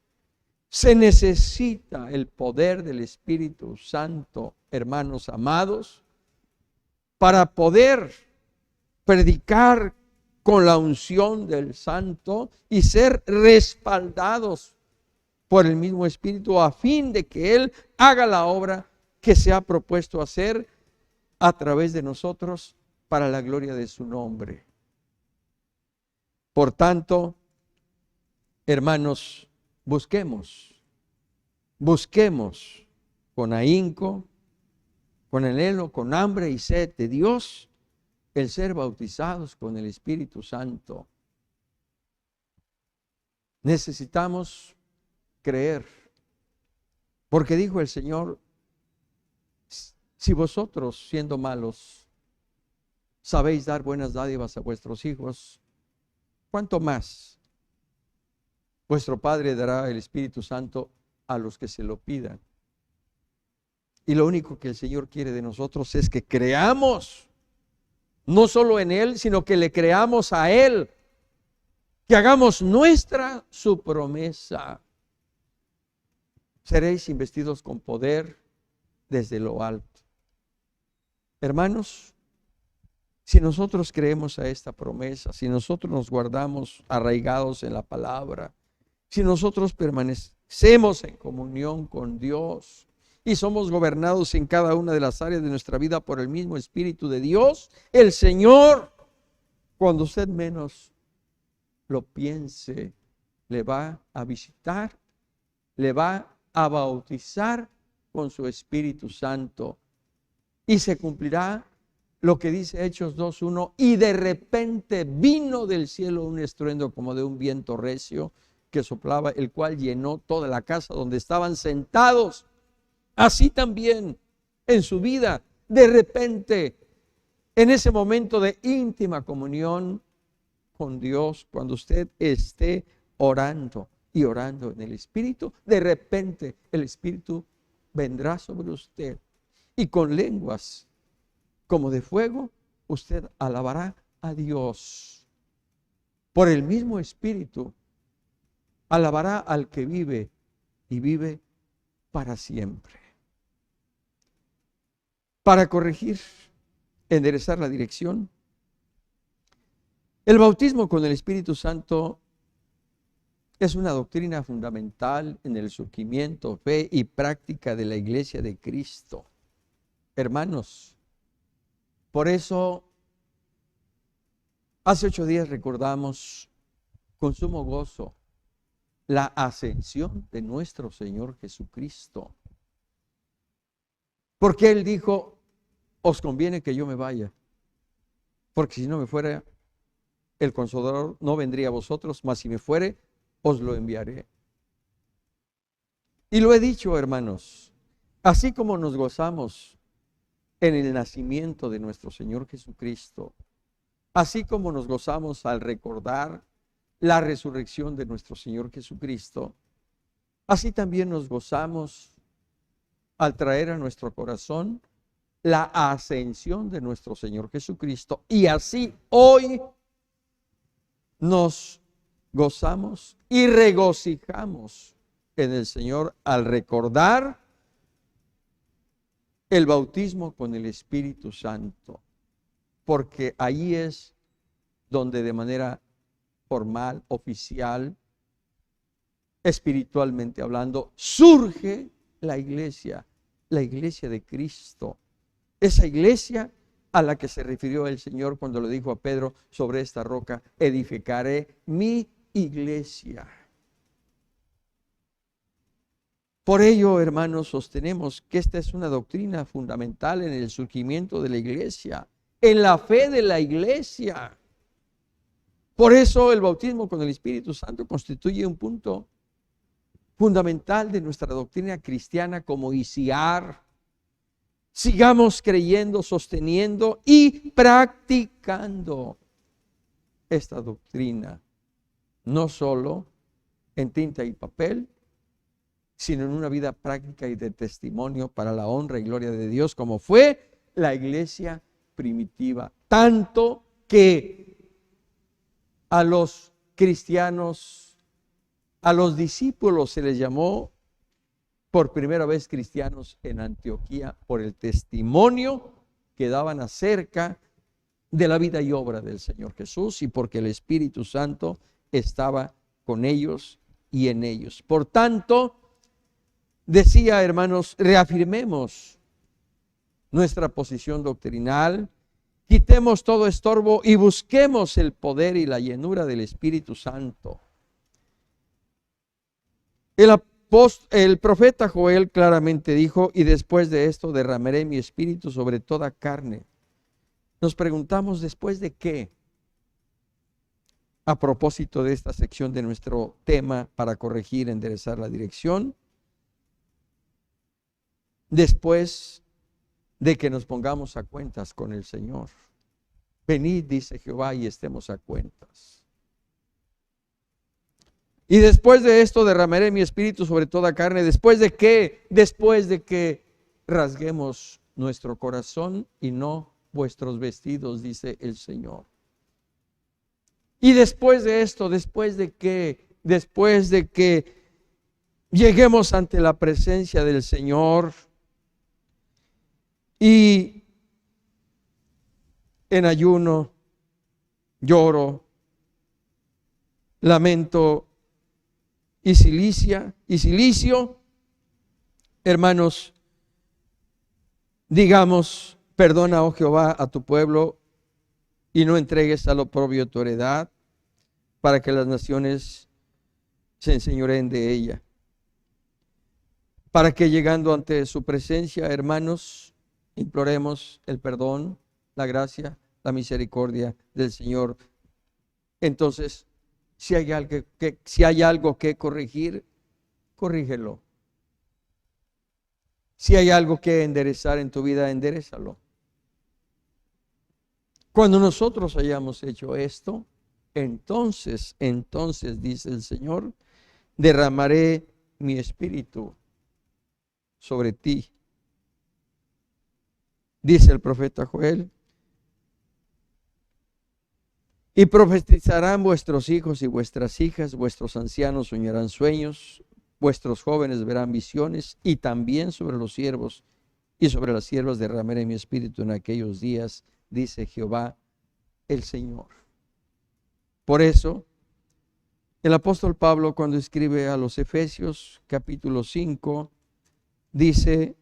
Se necesita el poder del Espíritu Santo, hermanos amados, para poder predicar con la unción del Santo y ser respaldados por el mismo Espíritu a fin de que Él haga la obra que se ha propuesto hacer a través de nosotros para la gloria de su nombre. Por tanto, hermanos, busquemos con ahínco, con anhelo, con hambre y sed de Dios, el ser bautizados con el Espíritu Santo. Necesitamos creer, porque dijo el Señor: si vosotros, siendo malos, sabéis dar buenas dádivas a vuestros hijos, ¿cuánto más vuestro Padre dará el Espíritu Santo a los que se lo pidan? Y lo único que el Señor quiere de nosotros es que creamos, no solo en Él, sino que le creamos a Él, que hagamos nuestra su promesa. Seréis investidos con poder desde lo alto. Hermanos, si nosotros creemos a esta promesa, si nosotros nos guardamos arraigados en la palabra, si nosotros permanecemos en comunión con Dios y somos gobernados en cada una de las áreas de nuestra vida por el mismo Espíritu de Dios, el Señor, cuando usted menos lo piense, le va a visitar, le va a bautizar con su Espíritu Santo y se cumplirá lo que dice Hechos 2:1: y de repente vino del cielo un estruendo como de un viento recio que soplaba, el cual llenó toda la casa donde estaban sentados. Así también en su vida, de repente, en ese momento de íntima comunión con Dios, cuando usted esté orando y orando en el Espíritu, de repente el Espíritu vendrá sobre usted y con lenguas como de fuego usted alabará a Dios. Por el mismo Espíritu alabará al que vive y vive para siempre. Para corregir, enderezar la dirección, el bautismo con el Espíritu Santo es una doctrina fundamental en el surgimiento, fe y práctica de la Iglesia de Cristo. Hermanos, por eso hace 8 días recordamos con sumo gozo la ascensión de nuestro Señor Jesucristo. Porque Él dijo: os conviene que yo me vaya, porque si no me fuera, el Consolador no vendría a vosotros, mas si me fuere, os lo enviaré. Y lo he dicho, hermanos, así como nos gozamos en el nacimiento de nuestro Señor Jesucristo, así como nos gozamos al recordar la resurrección de nuestro Señor Jesucristo, así también nos gozamos al traer a nuestro corazón la ascensión de nuestro Señor Jesucristo. Y así hoy nos gozamos y regocijamos en el Señor al recordar el bautismo con el Espíritu Santo, porque ahí es donde de manera formal, oficial, espiritualmente hablando, surge la iglesia de Cristo. Esa iglesia a la que se refirió el Señor cuando le dijo a Pedro: sobre esta roca edificaré mi iglesia. Por ello, hermanos, sostenemos que esta es una doctrina fundamental en el surgimiento de la iglesia, en la fe de la iglesia. Por eso el bautismo con el Espíritu Santo constituye un punto fundamental de nuestra doctrina cristiana como ICIAR. Sigamos creyendo, sosteniendo y practicando esta doctrina, no solo en tinta y papel, sino en una vida práctica y de testimonio para la honra y gloria de Dios, como fue la iglesia primitiva. Tanto que a los cristianos, a los discípulos se les llamó por primera vez cristianos en Antioquía por el testimonio quedaban acerca de la vida y obra del Señor Jesús y porque el Espíritu Santo estaba con ellos y en ellos. Por tanto, decía, hermanos, reafirmemos nuestra posición doctrinal, quitemos todo estorbo y busquemos el poder y la llenura del Espíritu Santo. El profeta Joel claramente dijo, y después de esto derramaré mi espíritu sobre toda carne. Nos preguntamos, ¿después de qué? A propósito de esta sección de nuestro tema para corregir, enderezar la dirección, después de que nos pongamos a cuentas con el Señor. Venid, dice Jehová, y estemos a cuentas. Y después de esto derramaré mi espíritu sobre toda carne. ¿Después de qué? Después de que rasguemos nuestro corazón y no vuestros vestidos, dice el Señor. Y después de esto, después de que lleguemos ante la presencia del Señor y en ayuno, lloro, lamento y silicio, hermanos, digamos, perdona, oh Jehová, a tu pueblo y no entregues al oprobio tu heredad, para que las naciones se enseñoreen de ella. Para que llegando ante su presencia, hermanos, imploremos el perdón, la gracia, la misericordia del Señor. Entonces, si hay algo que corregir, corrígelo. Si hay algo que enderezar en tu vida, enderézalo. Cuando nosotros hayamos hecho esto, entonces dice el Señor, derramaré mi espíritu sobre ti. Dice el profeta Joel, y profetizarán vuestros hijos y vuestras hijas, vuestros ancianos soñarán sueños, vuestros jóvenes verán visiones, y también sobre los siervos y sobre las siervas derramaré mi espíritu en aquellos días, dice Jehová el Señor. Por eso, el apóstol Pablo, cuando escribe a los Efesios, capítulo 5, dice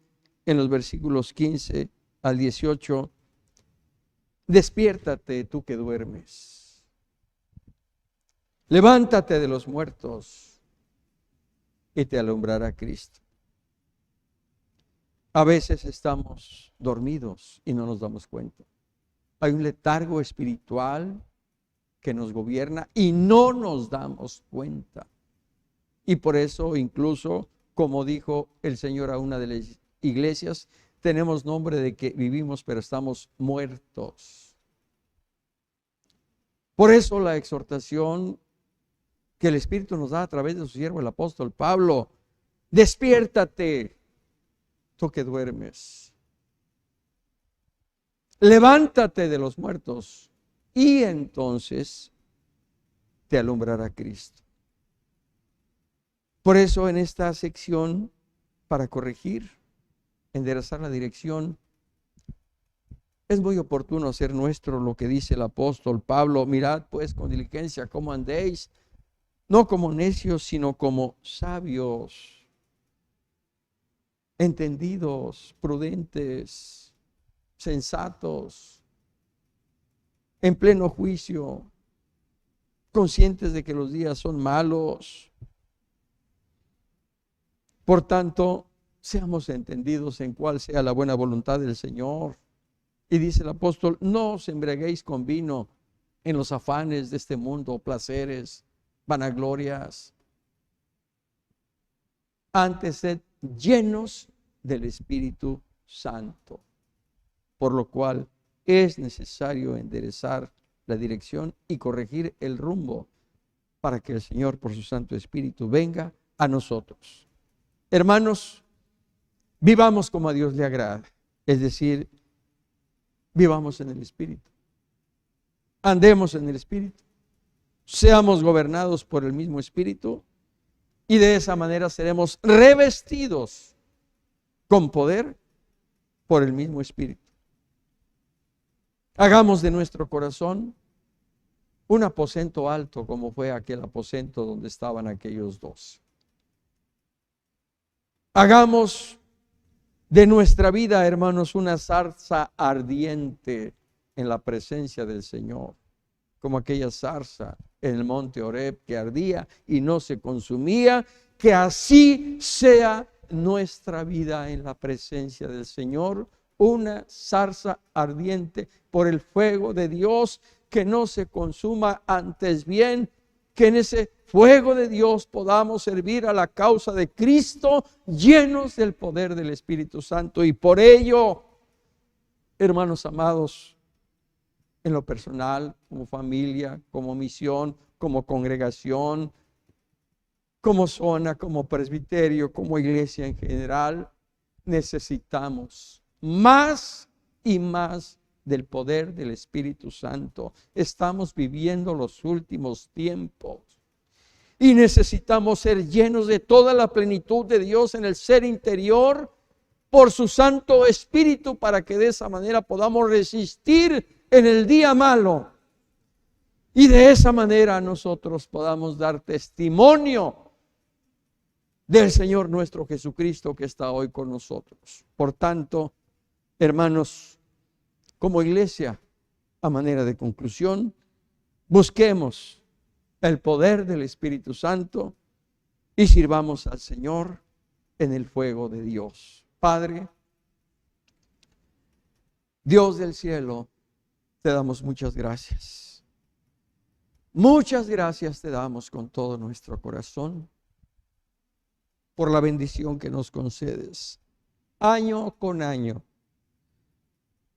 en los versículos 15 al 18, despiértate tú que duermes. Levántate de los muertos y te alumbrará Cristo. A veces estamos dormidos y no nos damos cuenta. Hay un letargo espiritual que nos gobierna y no nos damos cuenta. Y por eso, incluso, como dijo el Señor a una de las iglesias, tenemos nombre de que vivimos, pero estamos muertos. Por eso la exhortación que el Espíritu nos da a través de su siervo el apóstol Pablo, despiértate, tú que duermes. Levántate de los muertos y entonces te alumbrará Cristo. Por eso en esta sección, para corregir, enderezar la dirección, es muy oportuno hacer nuestro lo que dice el apóstol Pablo. Mirad pues con diligencia cómo andéis, no como necios, sino como sabios, entendidos, prudentes, sensatos, en pleno juicio, conscientes de que los días son malos. Por tanto, seamos entendidos en cuál sea la buena voluntad del Señor. Y dice el apóstol, no os embriaguéis con vino en los afanes de este mundo, placeres, vanaglorias. Antes sed llenos del Espíritu Santo, por lo cual es necesario enderezar la dirección y corregir el rumbo para que el Señor por su Santo Espíritu venga a nosotros. Hermanos, vivamos como a Dios le agrada, es decir, vivamos en el Espíritu, andemos en el Espíritu, seamos gobernados por el mismo Espíritu y de esa manera seremos revestidos con poder por el mismo Espíritu. Hagamos de nuestro corazón un aposento alto, como fue aquel aposento donde estaban aquellos 12. Hagamos de nuestra vida, hermanos, una zarza ardiente en la presencia del Señor, como aquella zarza en el monte Horeb que ardía y no se consumía. Que así sea nuestra vida en la presencia del Señor, una zarza ardiente por el fuego de Dios, que no se consuma, antes bien que en ese fuego de Dios podamos servir a la causa de Cristo, llenos del poder del Espíritu Santo. Y por ello, hermanos amados, en lo personal, como familia, como misión, como congregación, como zona, como presbiterio, como iglesia en general, necesitamos más y más del poder del Espíritu Santo. Estamos viviendo los últimos tiempos y necesitamos ser llenos de toda la plenitud de Dios en el ser interior por su Santo Espíritu, para que de esa manera podamos resistir en el día malo y de esa manera nosotros podamos dar testimonio del Señor nuestro Jesucristo, que está hoy con nosotros. Por tanto, hermanos, como iglesia, a manera de conclusión, busquemos el poder del Espíritu Santo y sirvamos al Señor en el fuego de Dios. Padre, Dios del cielo, te damos muchas gracias. Muchas gracias te damos con todo nuestro corazón por la bendición que nos concedes año con año.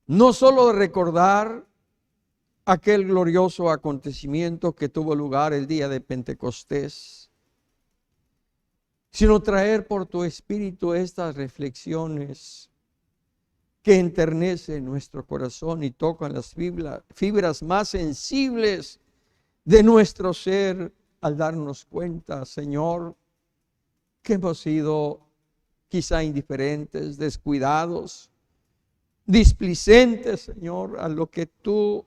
No solo recordar aquel glorioso acontecimiento que tuvo lugar el día de Pentecostés, sino traer por tu Espíritu estas reflexiones que enternecen nuestro corazón y tocan las fibras más sensibles de nuestro ser, al darnos cuenta, Señor, que hemos sido quizá indiferentes, descuidados, displicentes, Señor, a lo que tú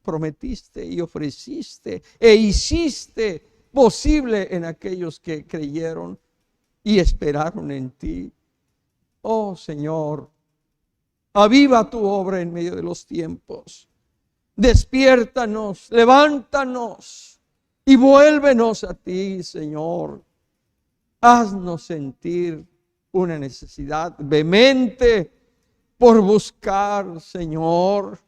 prometiste y ofreciste e hiciste posible en aquellos que creyeron y esperaron en ti. Oh Señor, aviva tu obra en medio de los tiempos. Despiértanos, levántanos y vuélvenos a ti, Señor. Haznos sentir una necesidad vehemente por buscar, Señor,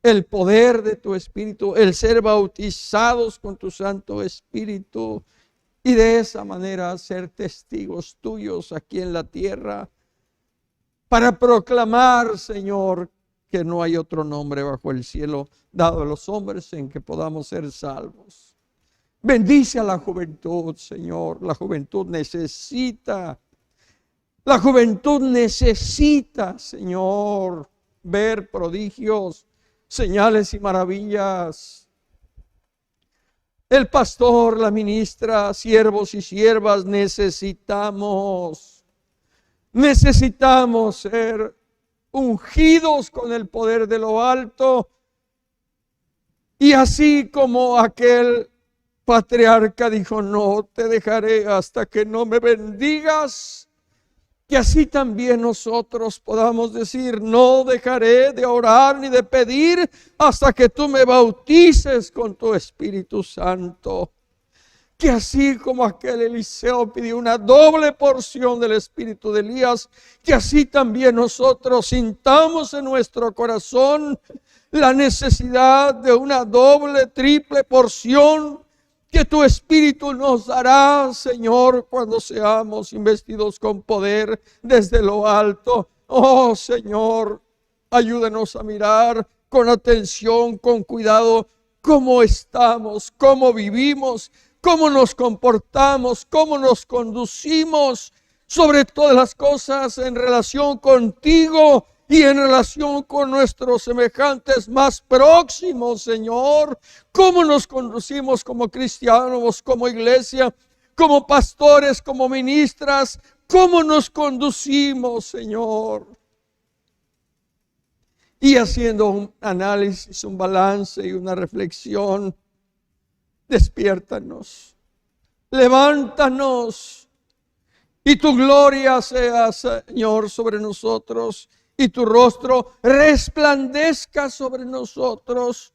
el poder de tu Espíritu, el ser bautizados con tu Santo Espíritu, y de esa manera ser testigos tuyos aquí en la tierra, para proclamar, Señor, que no hay otro nombre bajo el cielo dado a los hombres en que podamos ser salvos. Bendice a la juventud, Señor. La juventud necesita, Señor, ver prodigios, señales y maravillas. El pastor, la ministra, siervos y siervas, necesitamos ser ungidos con el poder de lo alto, y así como aquel patriarca dijo: no te dejaré hasta que no me bendigas, que así también nosotros podamos decir: no dejaré de orar ni de pedir hasta que tú me bautices con tu Espíritu Santo. Que así como aquel Eliseo pidió una doble porción del espíritu de Elías, que así también nosotros sintamos en nuestro corazón la necesidad de una doble, triple porción que tu Espíritu nos dará, Señor, cuando seamos investidos con poder desde lo alto. Oh Señor, ayúdanos a mirar con atención, con cuidado, cómo estamos, cómo vivimos, cómo nos comportamos, cómo nos conducimos, sobre todas las cosas en relación contigo y en relación con nuestros semejantes más próximos, Señor. Cómo nos conducimos como cristianos, como iglesia, como pastores, como ministras. Cómo nos conducimos, Señor. y haciendo un análisis, un balance y una reflexión. Despiértanos, levántanos, y tu gloria sea, Señor, sobre nosotros, y tu rostro resplandezca sobre nosotros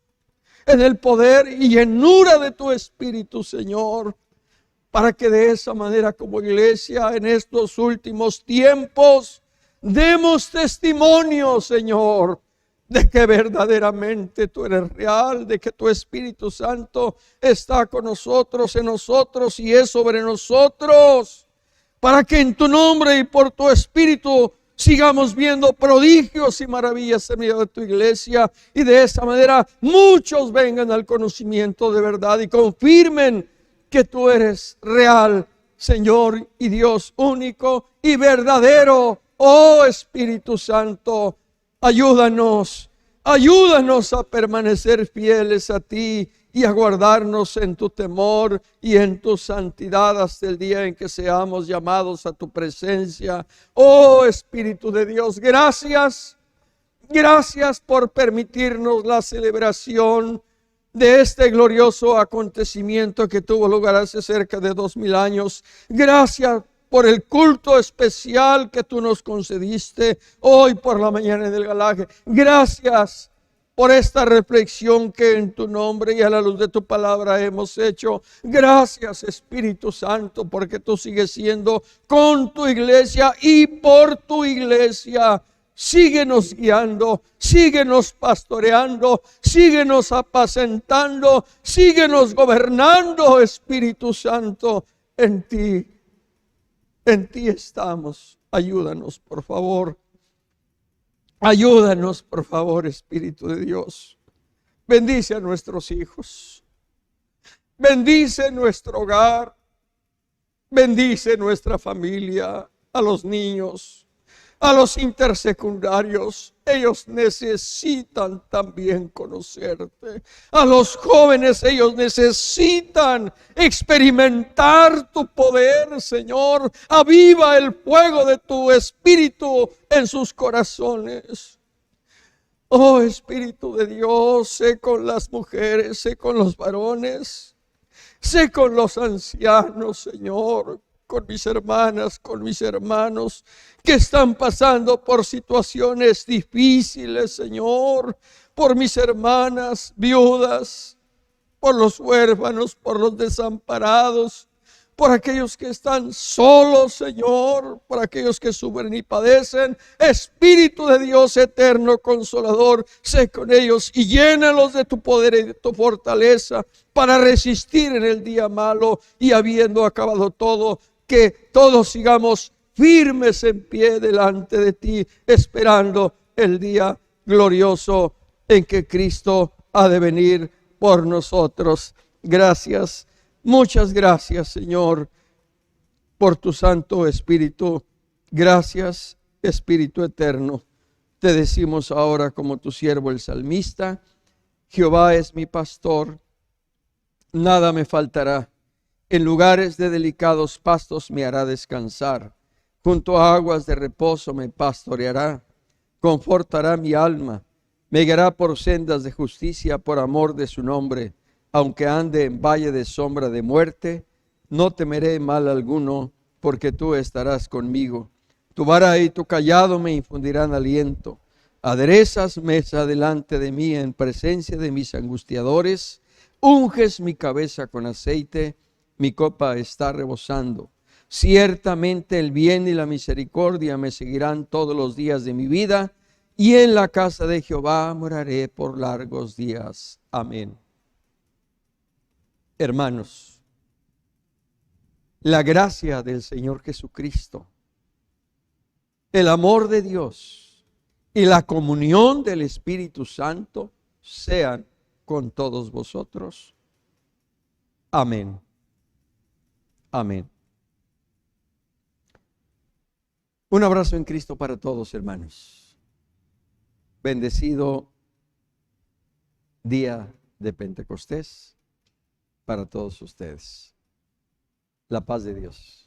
en el poder y llenura de tu Espíritu, Señor, para que de esa manera, como iglesia, en estos últimos tiempos, demos testimonio, Señor, de que verdaderamente tú eres real, de que tu Espíritu Santo está con nosotros, en nosotros y es sobre nosotros, para que en tu nombre y por tu Espíritu sigamos viendo prodigios y maravillas en medio de tu iglesia, y de esa manera muchos vengan al conocimiento de verdad y confirmen que tú eres real, Señor y Dios único y verdadero. Oh Espíritu Santo, ayúdanos a permanecer fieles a ti y a guardarnos en tu temor y en tu santidad hasta el día en que seamos llamados a tu presencia. Oh Espíritu de Dios, gracias por permitirnos la celebración de este glorioso acontecimiento que tuvo lugar hace cerca de 2000 años. Gracias por el culto especial que tú nos concediste hoy por la mañana del Galaje. Gracias por esta reflexión que en tu nombre y a la luz de tu palabra hemos hecho. Gracias, Espíritu Santo, porque tú sigues siendo con tu iglesia y por tu iglesia. Síguenos guiando, síguenos pastoreando, síguenos apacentando, síguenos gobernando, Espíritu Santo. En ti estamos. Ayúdanos, por favor. Ayúdanos, por favor, Espíritu de Dios. Bendice a nuestros hijos. Bendice nuestro hogar. Bendice nuestra familia, a los niños, a los intersecundarios. Ellos necesitan también conocerte. A los jóvenes, ellos necesitan experimentar tu poder, Señor. Aviva el fuego de tu Espíritu en sus corazones. Oh Espíritu de Dios, sé con las mujeres, sé con los varones, sé con los ancianos, Señor, con mis hermanas, con mis hermanos que están pasando por situaciones difíciles, Señor, por mis hermanas viudas, por los huérfanos, por los desamparados, por aquellos que están solos, Señor, por aquellos que sufren y padecen. Espíritu de Dios eterno, consolador, sé con ellos y llénalos de tu poder y de tu fortaleza para resistir en el día malo, y habiendo acabado todo, que todos sigamos firmes en pie delante de ti, esperando el día glorioso en que Cristo ha de venir por nosotros. Gracias, muchas gracias, Señor, por tu Santo Espíritu. Gracias, Espíritu eterno. Te decimos ahora como tu siervo el salmista: Jehová es mi pastor, nada me faltará. En lugares de delicados pastos me hará descansar. Junto a aguas de reposo me pastoreará. Confortará mi alma. Me guiará por sendas de justicia por amor de su nombre. Aunque ande en valle de sombra de muerte, no temeré mal alguno, porque tú estarás conmigo. Tu vara y tu cayado me infundirán aliento. Aderezas mesa delante de mí en presencia de mis angustiadores. Unges mi cabeza con aceite, mi copa está rebosando. Ciertamente el bien y la misericordia me seguirán todos los días de mi vida, y en la casa de Jehová moraré por largos días. Amén. Hermanos, la gracia del Señor Jesucristo, el amor de Dios y la comunión del Espíritu Santo sean con todos vosotros. Amén. Amén. Un abrazo en Cristo para todos, hermanos. Bendecido día de Pentecostés para todos ustedes. La paz de Dios.